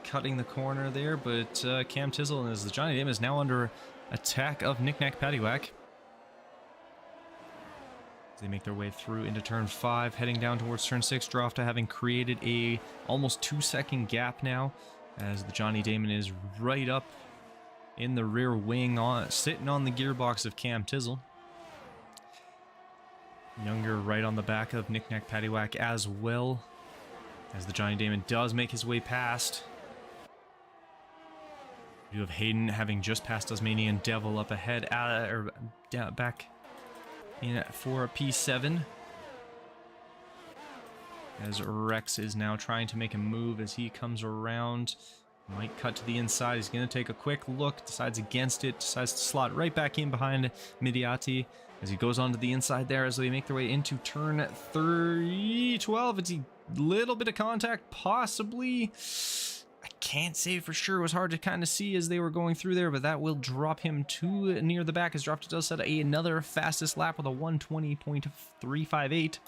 cutting the corner there. But Cam Tizzle, as the Johnny Damon is now under attack of Knick-Knack Paddywhack. As they make their way through into turn 5, heading down towards turn 6. Drofta having created a almost 2-second gap now as the Johnny Damon is right up in the rear wing, sitting on the gearbox of Cam Tizzle. Younger right on the back of Knick Knack Paddywhack as well, as the Johnny Damon does make his way past. You have Hayden having just passed Tasmanian Devil up ahead, back in for a P7. As Rex is now trying to make a move as he comes around. Might cut to the inside. He's going to take a quick look, decides against it, decides to slot right back in behind Midiati as he goes onto the inside there as they make their way into turn 12. It's a little bit of contact, possibly. I can't say for sure. It was hard to kind of see as they were going through there, but that will drop him too near the back as Dropped does set another fastest lap with a 1:20.358.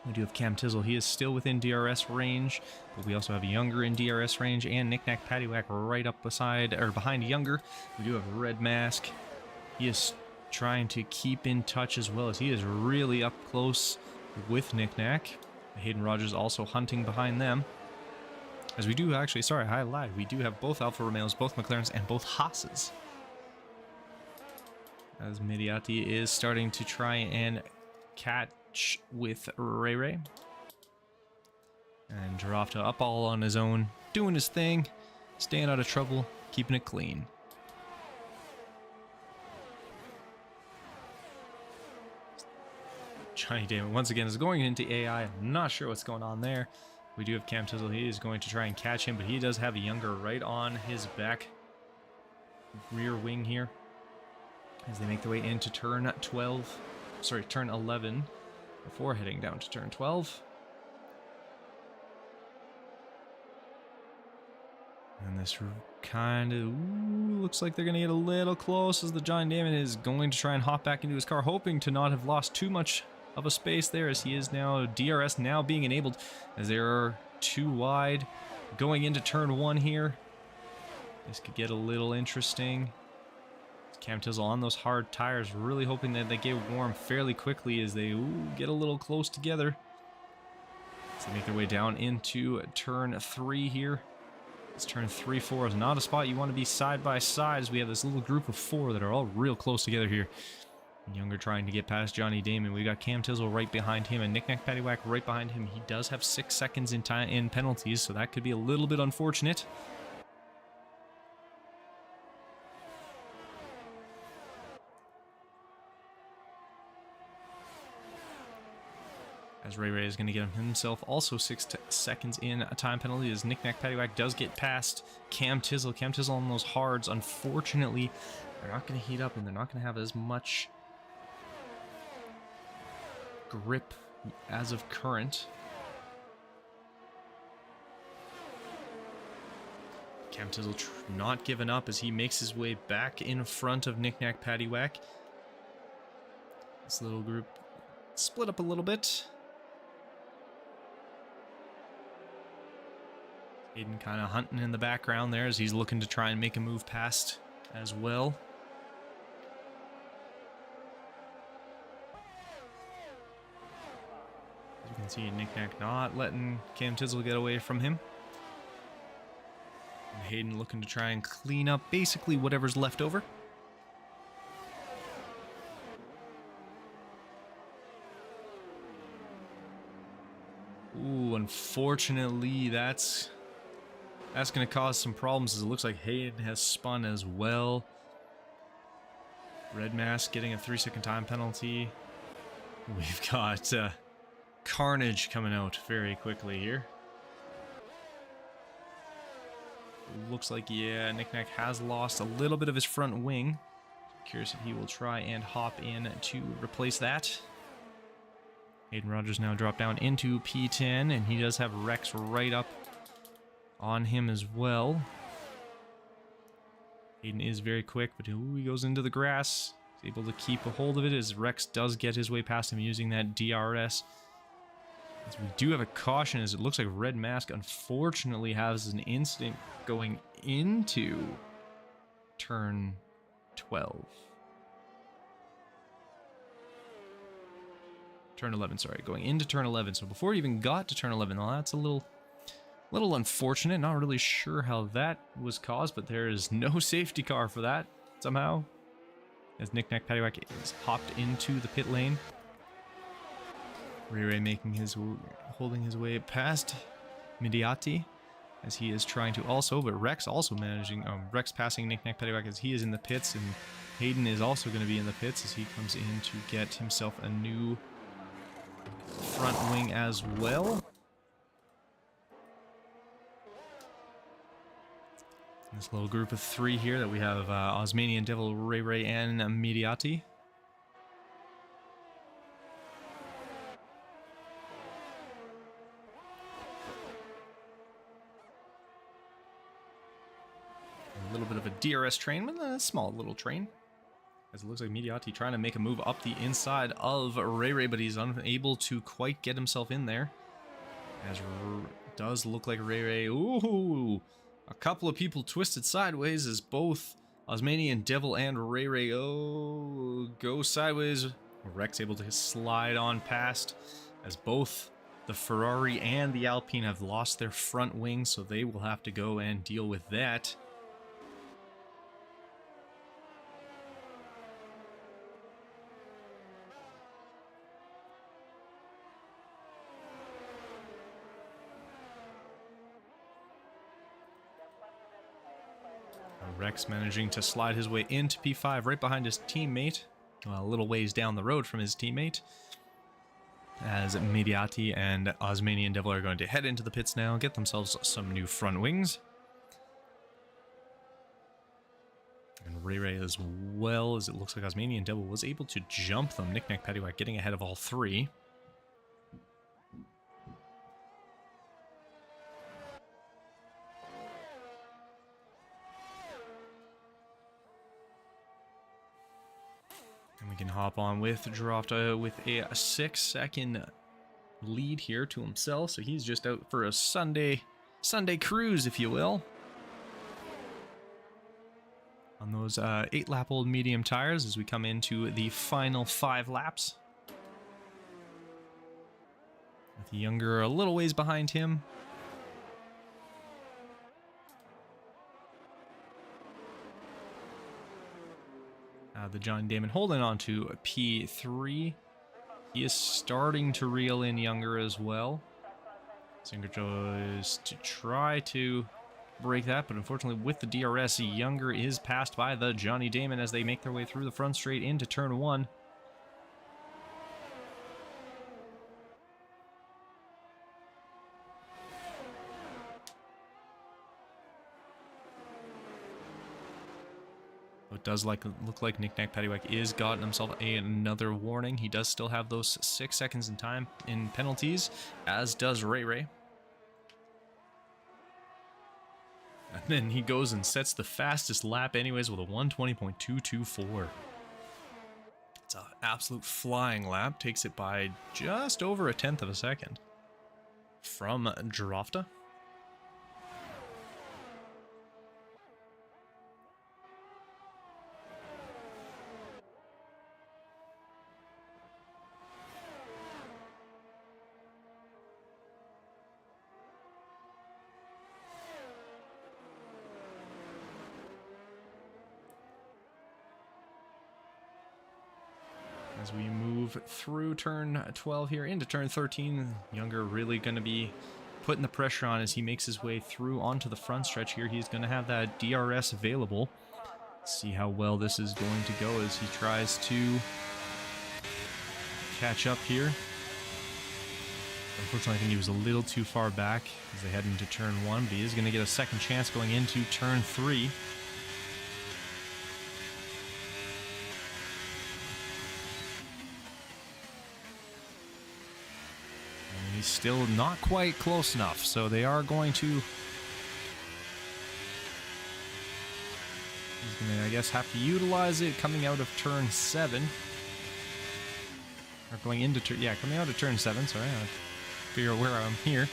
We do have Cam Tizzle. He is still within DRS range, but we also have Younger in DRS range and Knick Knack Paddywhack right up beside or behind Younger. We do have Red Mask. He is trying to keep in touch as well as he is really up close with Knick Knack. Hayden Rogers also hunting behind them. As we do actually, sorry, I lied. We do have both Alfa Romeos, both McLarens, and both Haas's. As Midiati is starting to try and catch with Ray Ray. And Giraffe up all on his own, doing his thing, staying out of trouble, keeping it clean. Johnny Damon once again is going into AI. I'm not sure what's going on there. We do have Cam Tizzle. He is going to try and catch him, but he does have a Younger right on his back rear wing here as they make their way into turn 11 before heading down to turn 12. And this kind of looks like they're going to get a little close as the Johnny Damon is going to try and hop back into his car, hoping to not have lost too much of a space there as he is now DRS now being enabled as they are too wide going into turn 1 here. This could get a little interesting. Cam Tizzle on those hard tires, really hoping that they get warm fairly quickly as they get a little close together. So they make their way down into turn 3 here. This turn 3-4 is not a spot you want to be side by side as we have this little group of 4 that are all real close together here. Younger trying to get past Johnny Damon. We got Cam Tizzle right behind him and Knick Knack Paddywhack right behind him. He does have 6 seconds in time in penalties, so that could be a little bit unfortunate. As Ray Ray is going to get himself also 6 seconds in a time penalty as Knick Knack Paddywhack does get past Cam Tizzle. Cam Tizzle on those hards, unfortunately, they're not going to heat up and they're not going to have as much grip as of current. Cam Tizzle not giving up as he makes his way back in front of Knick Knack Paddywhack. This little group split up a little bit. Hayden kind of hunting in the background there as he's looking to try and make a move past as well. As you can see, Knick Knack not letting Cam Tizzle get away from him. And Hayden looking to try and clean up basically whatever's left over. Ooh, unfortunately, that's going to cause some problems as it looks like Hayden has spun as well. Red Mask getting a 3-second time penalty. We've got Carnage coming out very quickly here. Looks like, yeah, Knick Knack has lost a little bit of his front wing. Curious if he will try and hop in to replace that. Hayden Rogers now dropped down into P10, and he does have Rex right up on him as well. Hayden is very quick, but he goes into the grass. He's able to keep a hold of it as Rex does get his way past him using that DRS. As we do have a caution as it looks like Red Mask unfortunately has an incident going into turn 12. Turn 11, sorry, going into turn 11. So before he even got to turn 11, well, that's a little Little unfortunate, not really sure how that was caused, but there is no safety car for that, somehow. As Knick Knack Paddywhack is hopped into the pit lane. Ray making holding his way past Midiati, as he is trying to also, but Rex also managing, Rex passing Knick Knack Paddywhack as he is in the pits, and Hayden is also going to be in the pits as he comes in to get himself a new front wing as well. This little group of three here that we have Osmanian Devil, Ray, and Midiati. A little bit of a DRS train, but a small little train. As it looks like Midiati trying to make a move up the inside of Ray, but he's unable to quite get himself in there. As does look like Ray, ooh, a couple of people twisted sideways as both Osmanian Devil and Ray go sideways. Rex able to slide on past as both the Ferrari and the Alpine have lost their front wing, so they will have to go and deal with that. Rex managing to slide his way into P5 right behind his teammate, a little ways down the road from his teammate, as Midiati and Osmanian Devil are going to head into the pits now, get themselves some new front wings. And Ray as well, as it looks like Osmanian Devil was able to jump them. Knick Knack Paddywhack getting ahead of all three. And we can hop on with Drofta with a 6-second lead here to himself. So he's just out for a Sunday cruise, if you will. On those 8-lap-old medium tires as we come into the final 5 laps. With the Younger a little ways behind him. The Johnny Damon holding on to P3. He is starting to reel in Younger as well. Younger tries to try to break that, but unfortunately with the DRS, Younger is passed by the Johnny Damon as they make their way through the front straight into turn 1. It does look like Knick Knack Paddywhack is gotten himself another warning. He does still have those 6 seconds in time in penalties, as does Ray. And then he goes and sets the fastest lap anyways with a 1:20.224. It's an absolute flying lap. Takes it by just over 1/10 of a second from Drofta. As we move through turn 12 here into turn 13, Younger really going to be putting the pressure on as he makes his way through onto the front stretch here. He's going to have that DRS available. See how well this is going to go as he tries to catch up here. Unfortunately, I think he was a little too far back as they head into turn 1, but he is going to get a second chance going into turn 3. He's still not quite close enough, so they are going to... He's going to, I guess, have to utilize it coming out of turn 7. Or going into turn... Yeah, coming out of turn 7, sorry. I figure out where I'm here.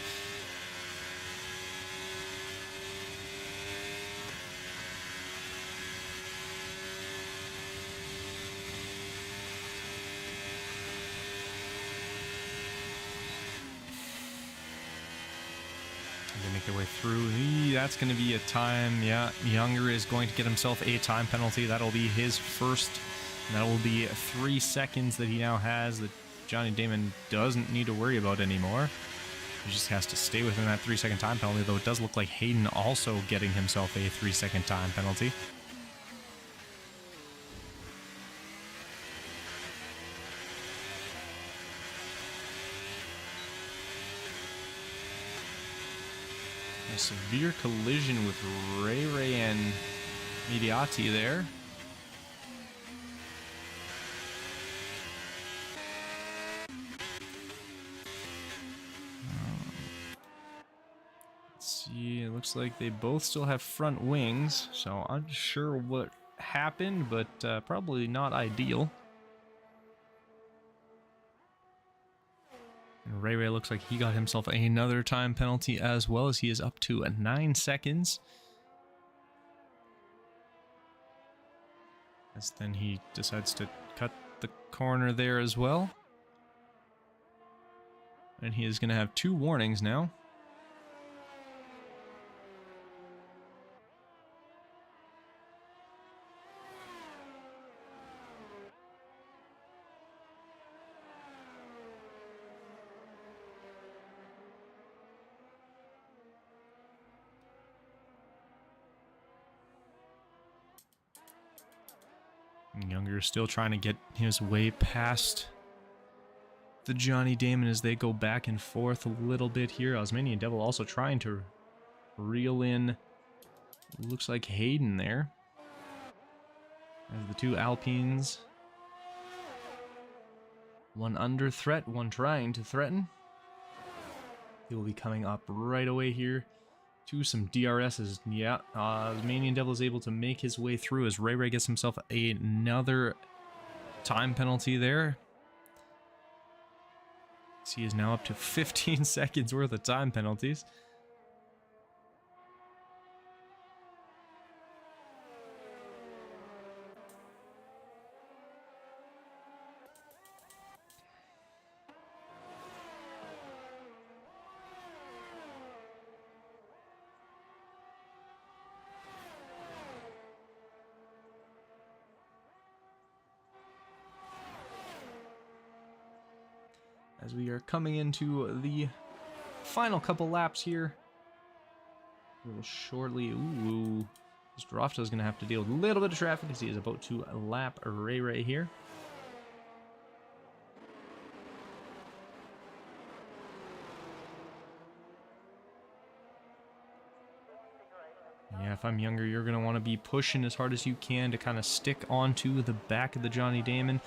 their way through. That's going to be a time. Yeah, Younger is going to get himself a time penalty. That'll be his first. And that will be 3 seconds that he now has that Johnny Damon doesn't need to worry about anymore. He just has to stay within that 3-second time penalty, though it does look like Hayden also getting himself a 3-second time penalty. A severe collision with Ray and Mediati there. See, it looks like they both still have front wings, so unsure what happened, but probably not ideal. And Ray looks like he got himself another time penalty as well, as he is up to 9 seconds. As then he decides to cut the corner there as well. And he is going to have 2 warnings now. Younger still trying to get his way past the Johnny Damon as they go back and forth a little bit here. Osmanian Devil also trying to reel in, looks like Hayden there. As the 2 Alpines, one under threat, one trying to threaten. He will be coming up right away here to some DRSs. Yeah, Manian Devil is able to make his way through as Ray gets himself another time penalty there. He is now up to 15 seconds worth of time penalties. As we are coming into the final couple laps here, we will shortly. Ooh, Drofta is going to have to deal with a little bit of traffic as he is about to lap Ray here. Yeah, if I'm Younger, you're going to want to be pushing as hard as you can to kind of stick onto the back of the Johnny Damon.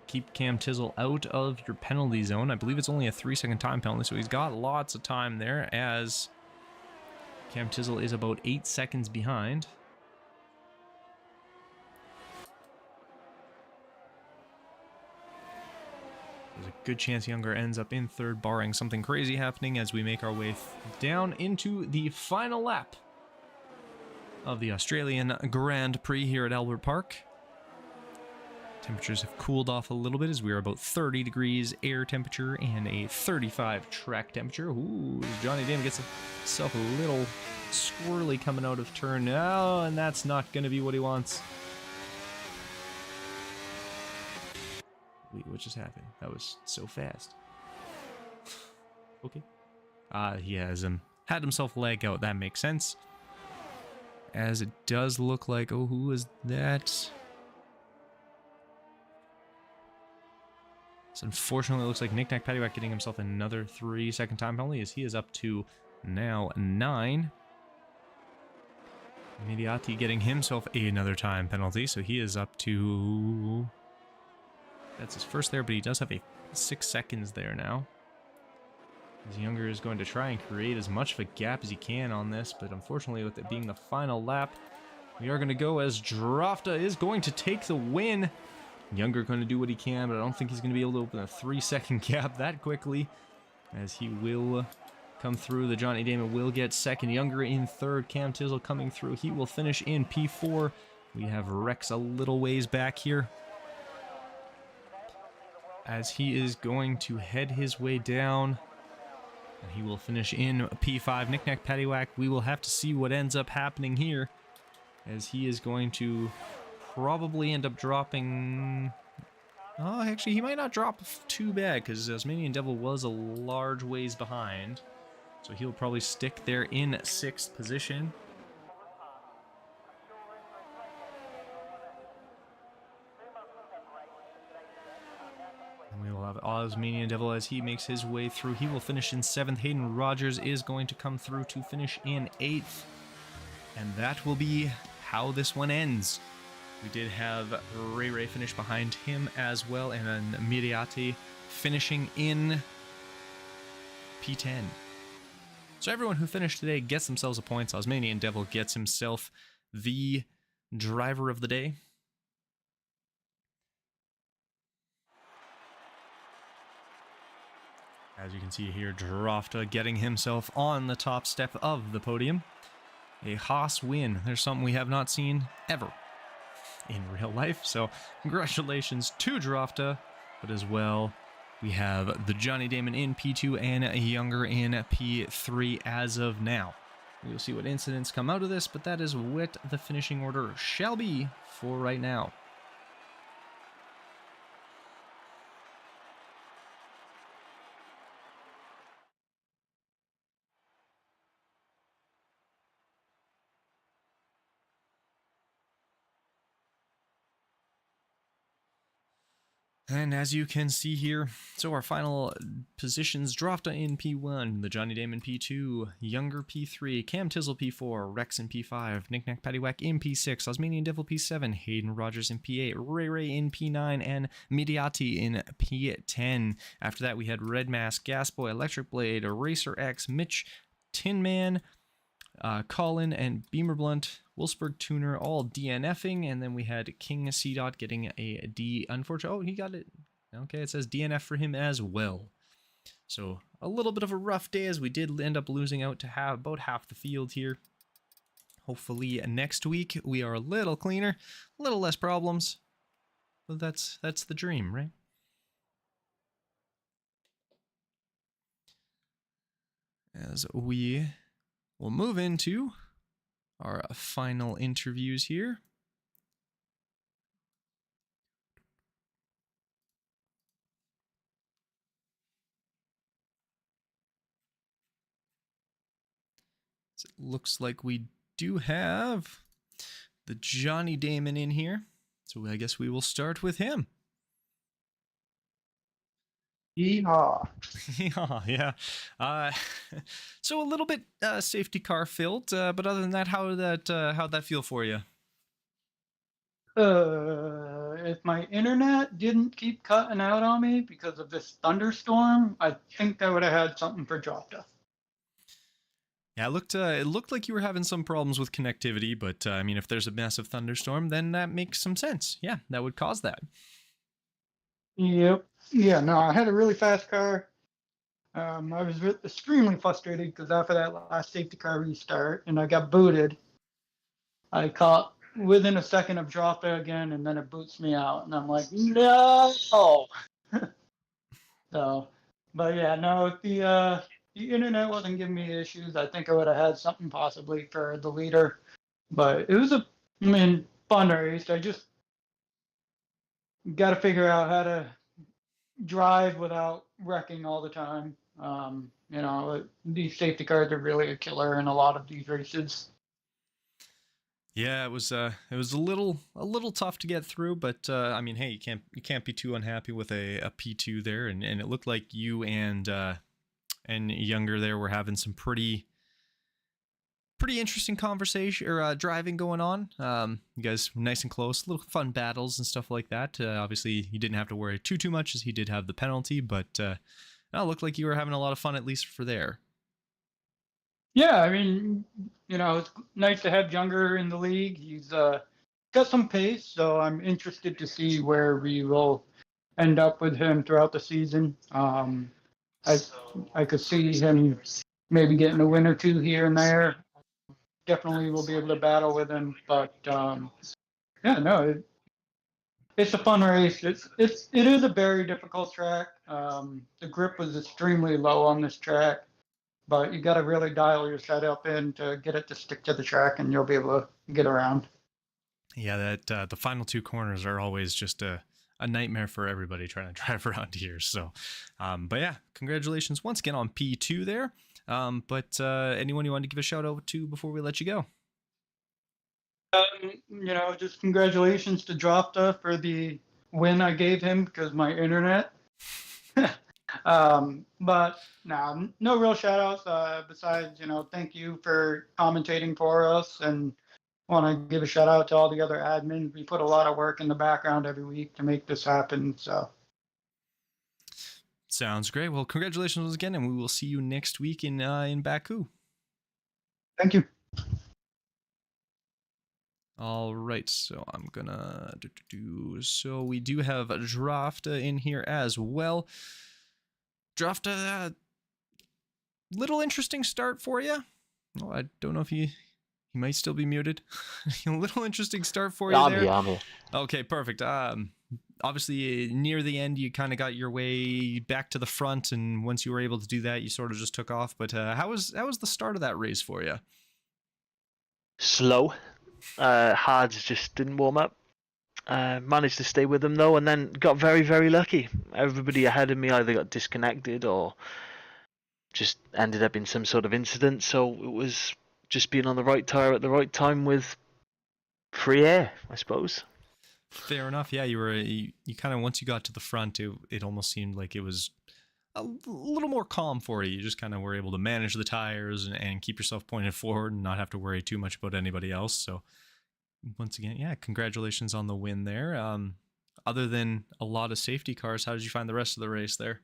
Keep Cam Tizzle out of your penalty zone. I believe it's only a 3-second time penalty, so he's got lots of time there, as Cam Tizzle is about 8 seconds behind. There's a good chance Younger ends up in third, barring something crazy happening, as we make our way down into the final lap of the Australian Grand Prix here at Albert Park. Temperatures have cooled off a little bit as we are about 30 degrees air temperature and a 35 track temperature. Ooh, Johnny Damon gets himself a little squirrely coming out of turn now, and that's not going to be what he wants. Wait, what just happened? That was so fast. Okay. He has had himself leg out. That makes sense. As it does look like, oh, who is that? So unfortunately, it looks like Knick-Knack Paddywhack getting himself another 3-second time penalty, as he is up to now 9. Mediati getting himself another time penalty, so he is up to... That's his first there, but he does have a 6 seconds there now. As Younger is going to try and create as much of a gap as he can on this, but unfortunately, with it being the final lap, we are going to go as Drofta is going to take the win. Younger going to do what he can, but I don't think he's going to be able to open a 3-second gap that quickly, as he will come through. The Johnny Damon will get second. Younger in third. Cam Tizzle coming through. He will finish in P4. We have Rex a little ways back here, as he is going to head his way down And he will finish in P5. Knick-knack, paddywhack. We will have to see what ends up happening here, as he is going to probably end up dropping... Oh, actually, he might not drop too bad, because Tasmanian Devil was a large ways behind. So he'll probably stick there in 6th position. And we will have Tasmanian Devil as he makes his way through. He will finish in 7th. Hayden Rogers is going to come through to finish in 8th. And that will be how this one ends. We did have Ray finish behind him as well, and then Miriati finishing in P10. So everyone who finished today gets themselves a point. Tasmanian Devil gets himself the driver of the day. As you can see here, Drofta getting himself on the top step of the podium. A Haas win. There's something we have not seen ever in real life. So congratulations to Drofta, but as well, we have the Johnny Damon in P2 and Younger in P3 as of now. We'll see what incidents come out of this, but that is what the finishing order shall be for right now. And as you can see here, so our final positions, Drofta in P1, the Johnny Damon P2, Younger P3, Cam Tizzle P4, Rex in P5, Knick-knack, paddywhack in P6, Tasmanian Devil P7, Hayden Rogers in P8, Ray in P9, and Mediati in P10. After that, we had Red Mask, Gasboy, Electric Blade, Racer X, Mitch, Tin Man, Colin and Beamer Blunt, Wolfsburg Tuner, all DNFing, and then we had King C. Dot getting a D. Unfortunately, oh, he got it. Okay, it says DNF for him as well. So a little bit of a rough day, as we did end up losing out to have about half the field here. Hopefully next week we are a little cleaner, a little less problems. But that's the dream, right? As we will move into our final interviews here. So it looks like we do have the Johnny Damon in here. So I guess we will start with him. Yeehaw. Yeah. So a little bit safety car filled, but other than that, how'd that feel for you? If my internet didn't keep cutting out on me because of this thunderstorm, I think I would have had something for Drofta. Yeah, it looked like you were having some problems with connectivity, but I mean, if there's a massive thunderstorm, then that makes some sense. Yeah, that would cause that. Yep. Yeah, no, I had a really fast car. I was extremely frustrated because after that last safety car restart and I got booted, I caught within a second of Drofta again, and then it boots me out, and I'm like, no. So, but yeah, no, if the internet wasn't giving me issues, I think I would have had something possibly for the leader. But it was fun race. I just got to figure out how to drive without wrecking all the time. These safety cars are really a killer in a lot of these races. Yeah, it was a little tough to get through, but I mean, hey, you can't be too unhappy with a P2 there, and it looked like you and Younger there were having some pretty interesting conversation or driving going on. You guys were nice and close, little fun battles and stuff like that. Obviously, you didn't have to worry too much as he did have the penalty, but it looked like you were having a lot of fun, at least for there. Yeah, I mean, it's nice to have Younger in the league. He's got some pace, so I'm interested to see where we will end up with him throughout the season. I could see him maybe getting a win or two here and there. Definitely will be able to battle with him, but yeah, no, it's a fun race. It is a very difficult track. The grip was extremely low on this track. but you got to really dial your setup in to get it to stick to the track, and you'll be able to get around. Yeah, that the final two corners are always just a nightmare for everybody trying to drive around here. So, but yeah, congratulations once again on P2 there. But anyone you want to give a shout out to before we let you go? Just congratulations to Drofta for the win I gave him because my internet. But no real shout outs besides, thank you for commentating for us, and want to give a shout out to all the other admins. We put a lot of work in the background every week to make this happen. So Sounds great. Well, congratulations once again, and we will see you next week in Baku. thank you. All right, so I'm gonna so we do have Drafta in here as well. Drafta, little interesting start for you. Oh, I don't know if he might still be muted. A little interesting start for you there. I'm here. Okay, perfect. Obviously near the end you kind of got your way back to the front, and once you were able to do that, you sort of just took off. But how was the start of that race for you? Slow. Hards just didn't warm up. Managed to stay with them though, and then got very, very lucky. Everybody ahead of me either got disconnected or just ended up in some sort of incident. So it was just being on the right tire at the right time with free air, I suppose. Fair enough. Yeah, you kind of, once you got to the front, it almost seemed like it was a little more calm for you. You just kind of were able to manage the tires and keep yourself pointed forward and not have to worry too much about anybody else. So once again, yeah, congratulations on the win there. Other than a lot of safety cars, how did you find the rest of the race there?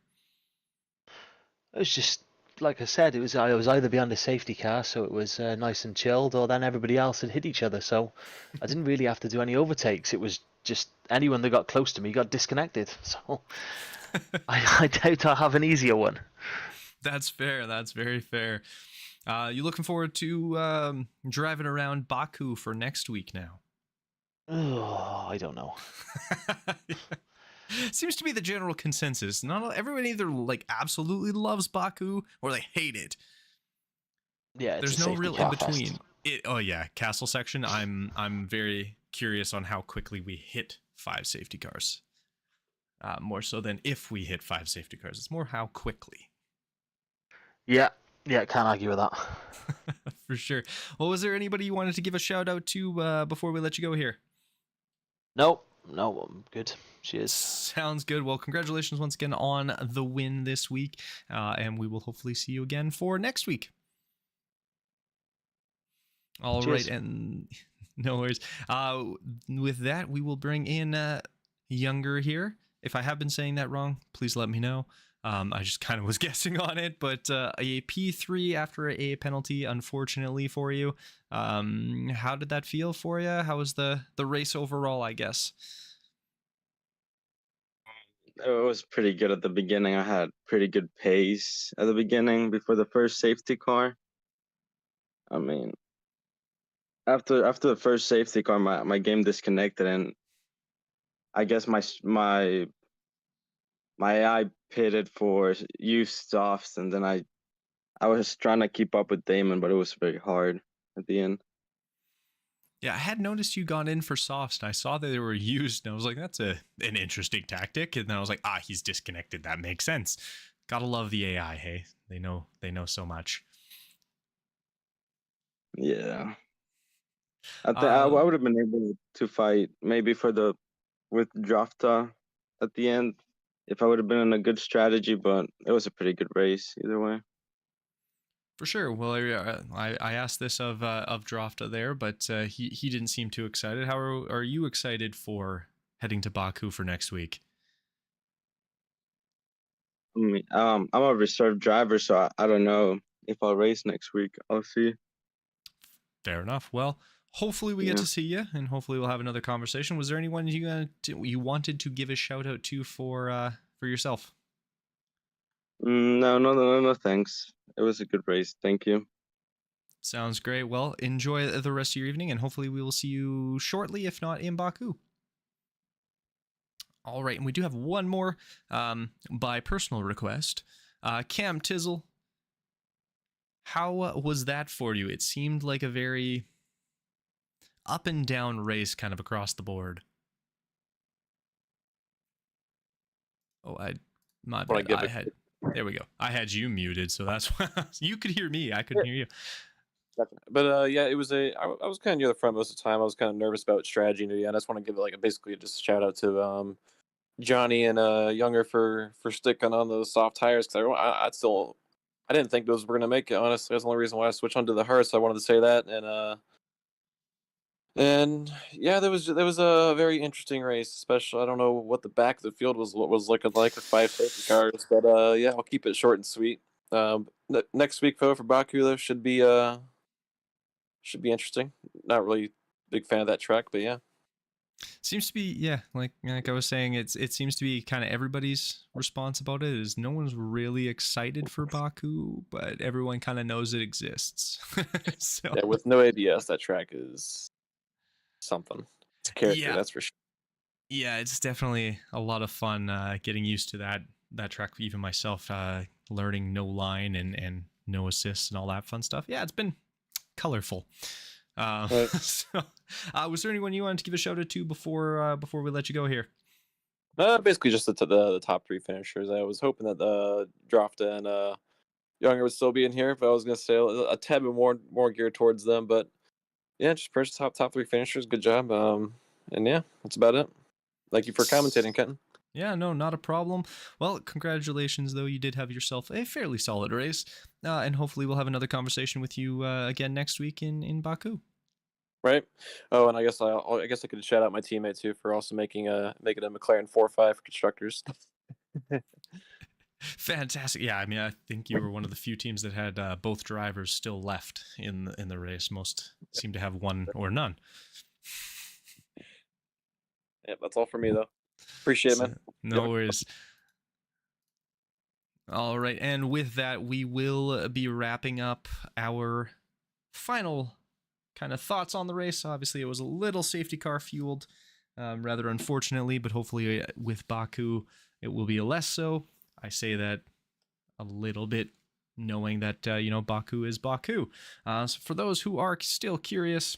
It was just like I said. I was either behind a safety car, so it was nice and chilled, or then everybody else had hit each other. So I didn't really have to do any overtakes. It was just anyone that got close to me got disconnected. So I doubt I'll have an easier one. That's fair. That's very fair. You looking forward to driving around Baku for next week now? Oh, I don't know. Seems to be the general consensus. Not everyone either like absolutely loves Baku or they hate it. Yeah, There's no real in between. Oh yeah, castle section. I'm very curious on how quickly we hit 5 safety cars. More so than if we hit 5 safety cars. It's more how quickly. Yeah, can't argue with that. For sure. Well, was there anybody you wanted to give a shout out to before we let you go here? No, I'm good. Cheers. Sounds good. Well, congratulations once again on the win this week, and we will hopefully see you again for next week. All Cheers. right, and no worries. With that, we will bring in Younger here. If I have been saying that wrong, please let me know. I just kind of was guessing on it, but a P3 after a penalty, unfortunately for you. How did that feel for you? How was the race overall, I guess? It was pretty good at the beginning. I had pretty good pace at the beginning before the first safety car. I mean, after the first safety car, my game disconnected, and I guess my AI pitted for use softs, and then I was trying to keep up with Damon, but it was very hard at the end. Yeah, I had noticed you got in for softs, and I saw that they were used, and I was like, that's an interesting tactic. And then I was like, he's disconnected. That makes sense. Gotta love the AI, hey? They know so much. Yeah. I think I would have been able to fight maybe with Drafta at the end if I would have been in a good strategy, but it was a pretty good race either way. For sure. Well, I asked this of Drafta there, but he didn't seem too excited. How are you excited for heading to Baku for next week? I mean, I'm a reserve driver, so I don't know if I'll race next week. I'll see. Fair enough. Well, hopefully we get to see you, and hopefully we'll have another conversation. Was there anyone you wanted to give a shout out to for yourself? No, thanks. It was a good race. Thank you. Sounds great. Well, enjoy the rest of your evening, and hopefully we will see you shortly, if not in Baku. All right, and we do have one more by personal request. Cam Tizzle How was that for you? It seemed like a very up and down race kind of across the board. Oh, my Wanna bad. give I it- had, there we go. I had you muted, so that's why you could hear me. I couldn't hear you. But yeah, it was I was kind of near the front most of the time. I was kind of nervous about strategy near the end. I just want to give like basically just a shout out to Johnny and Younger for sticking on those soft tires because I didn't think those were gonna make it. Honestly, that's the only reason why I switched onto the hards. So I wanted to say that and yeah, there was a very interesting race. Especially I don't know what the back of the field was looking like with 5 safety cars, but yeah, I'll keep it short and sweet. Next week though for Baku though should be interesting. Not really a big fan of that track, but yeah. Seems to be, yeah, like I was saying, it seems to be kind of everybody's response about it is no one's really excited for Baku, but everyone kind of knows it exists. So Yeah, with no ABS, that track is something. It's a character, yeah, that's for sure. yeah, it's definitely a lot of fun getting used to that track. Even myself, learning no line and no assists and all that fun stuff. Yeah, it's been colorful. Right. So, was there anyone you wanted to give a shout out to before we let you go here? Basically just the top 3 finishers. I was hoping that Drafta and Younger would still be in here, but I was gonna say a tad bit more geared towards them. But yeah, just first top 3 finishers. Good job. And yeah, that's about it. Thank you for commentating, Kenton. Yeah, no, not a problem. Well, congratulations, though. You did have yourself a fairly solid race. And hopefully we'll have another conversation with you again next week in Baku. Right. Oh, and I guess I could shout out my teammate too for also making a McLaren 4.5 for constructors. Fantastic. Yeah, I mean, I think you were one of the few teams that had both drivers still left in the race. Most seem to have one or none. Yeah, that's all for me though. Appreciate it, man. No worries. All right, and with that, we will be wrapping up our final kind of thoughts on the race. Obviously, it was a little safety car fueled, rather unfortunately, but hopefully with Baku, it will be less so. I say that a little bit knowing that, Baku is Baku. So for those who are still curious,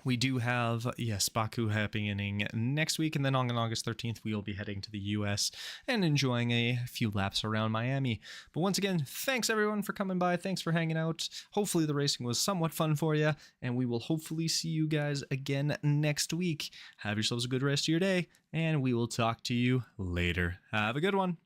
we do have, yes, Baku happening next week, and then on August 13th, we will be heading to the US and enjoying a few laps around Miami. But once again, thanks everyone for coming by. Thanks for hanging out. Hopefully the racing was somewhat fun for you, and we will hopefully see you guys again next week. Have yourselves a good rest of your day, and we will talk to you later. Have a good one.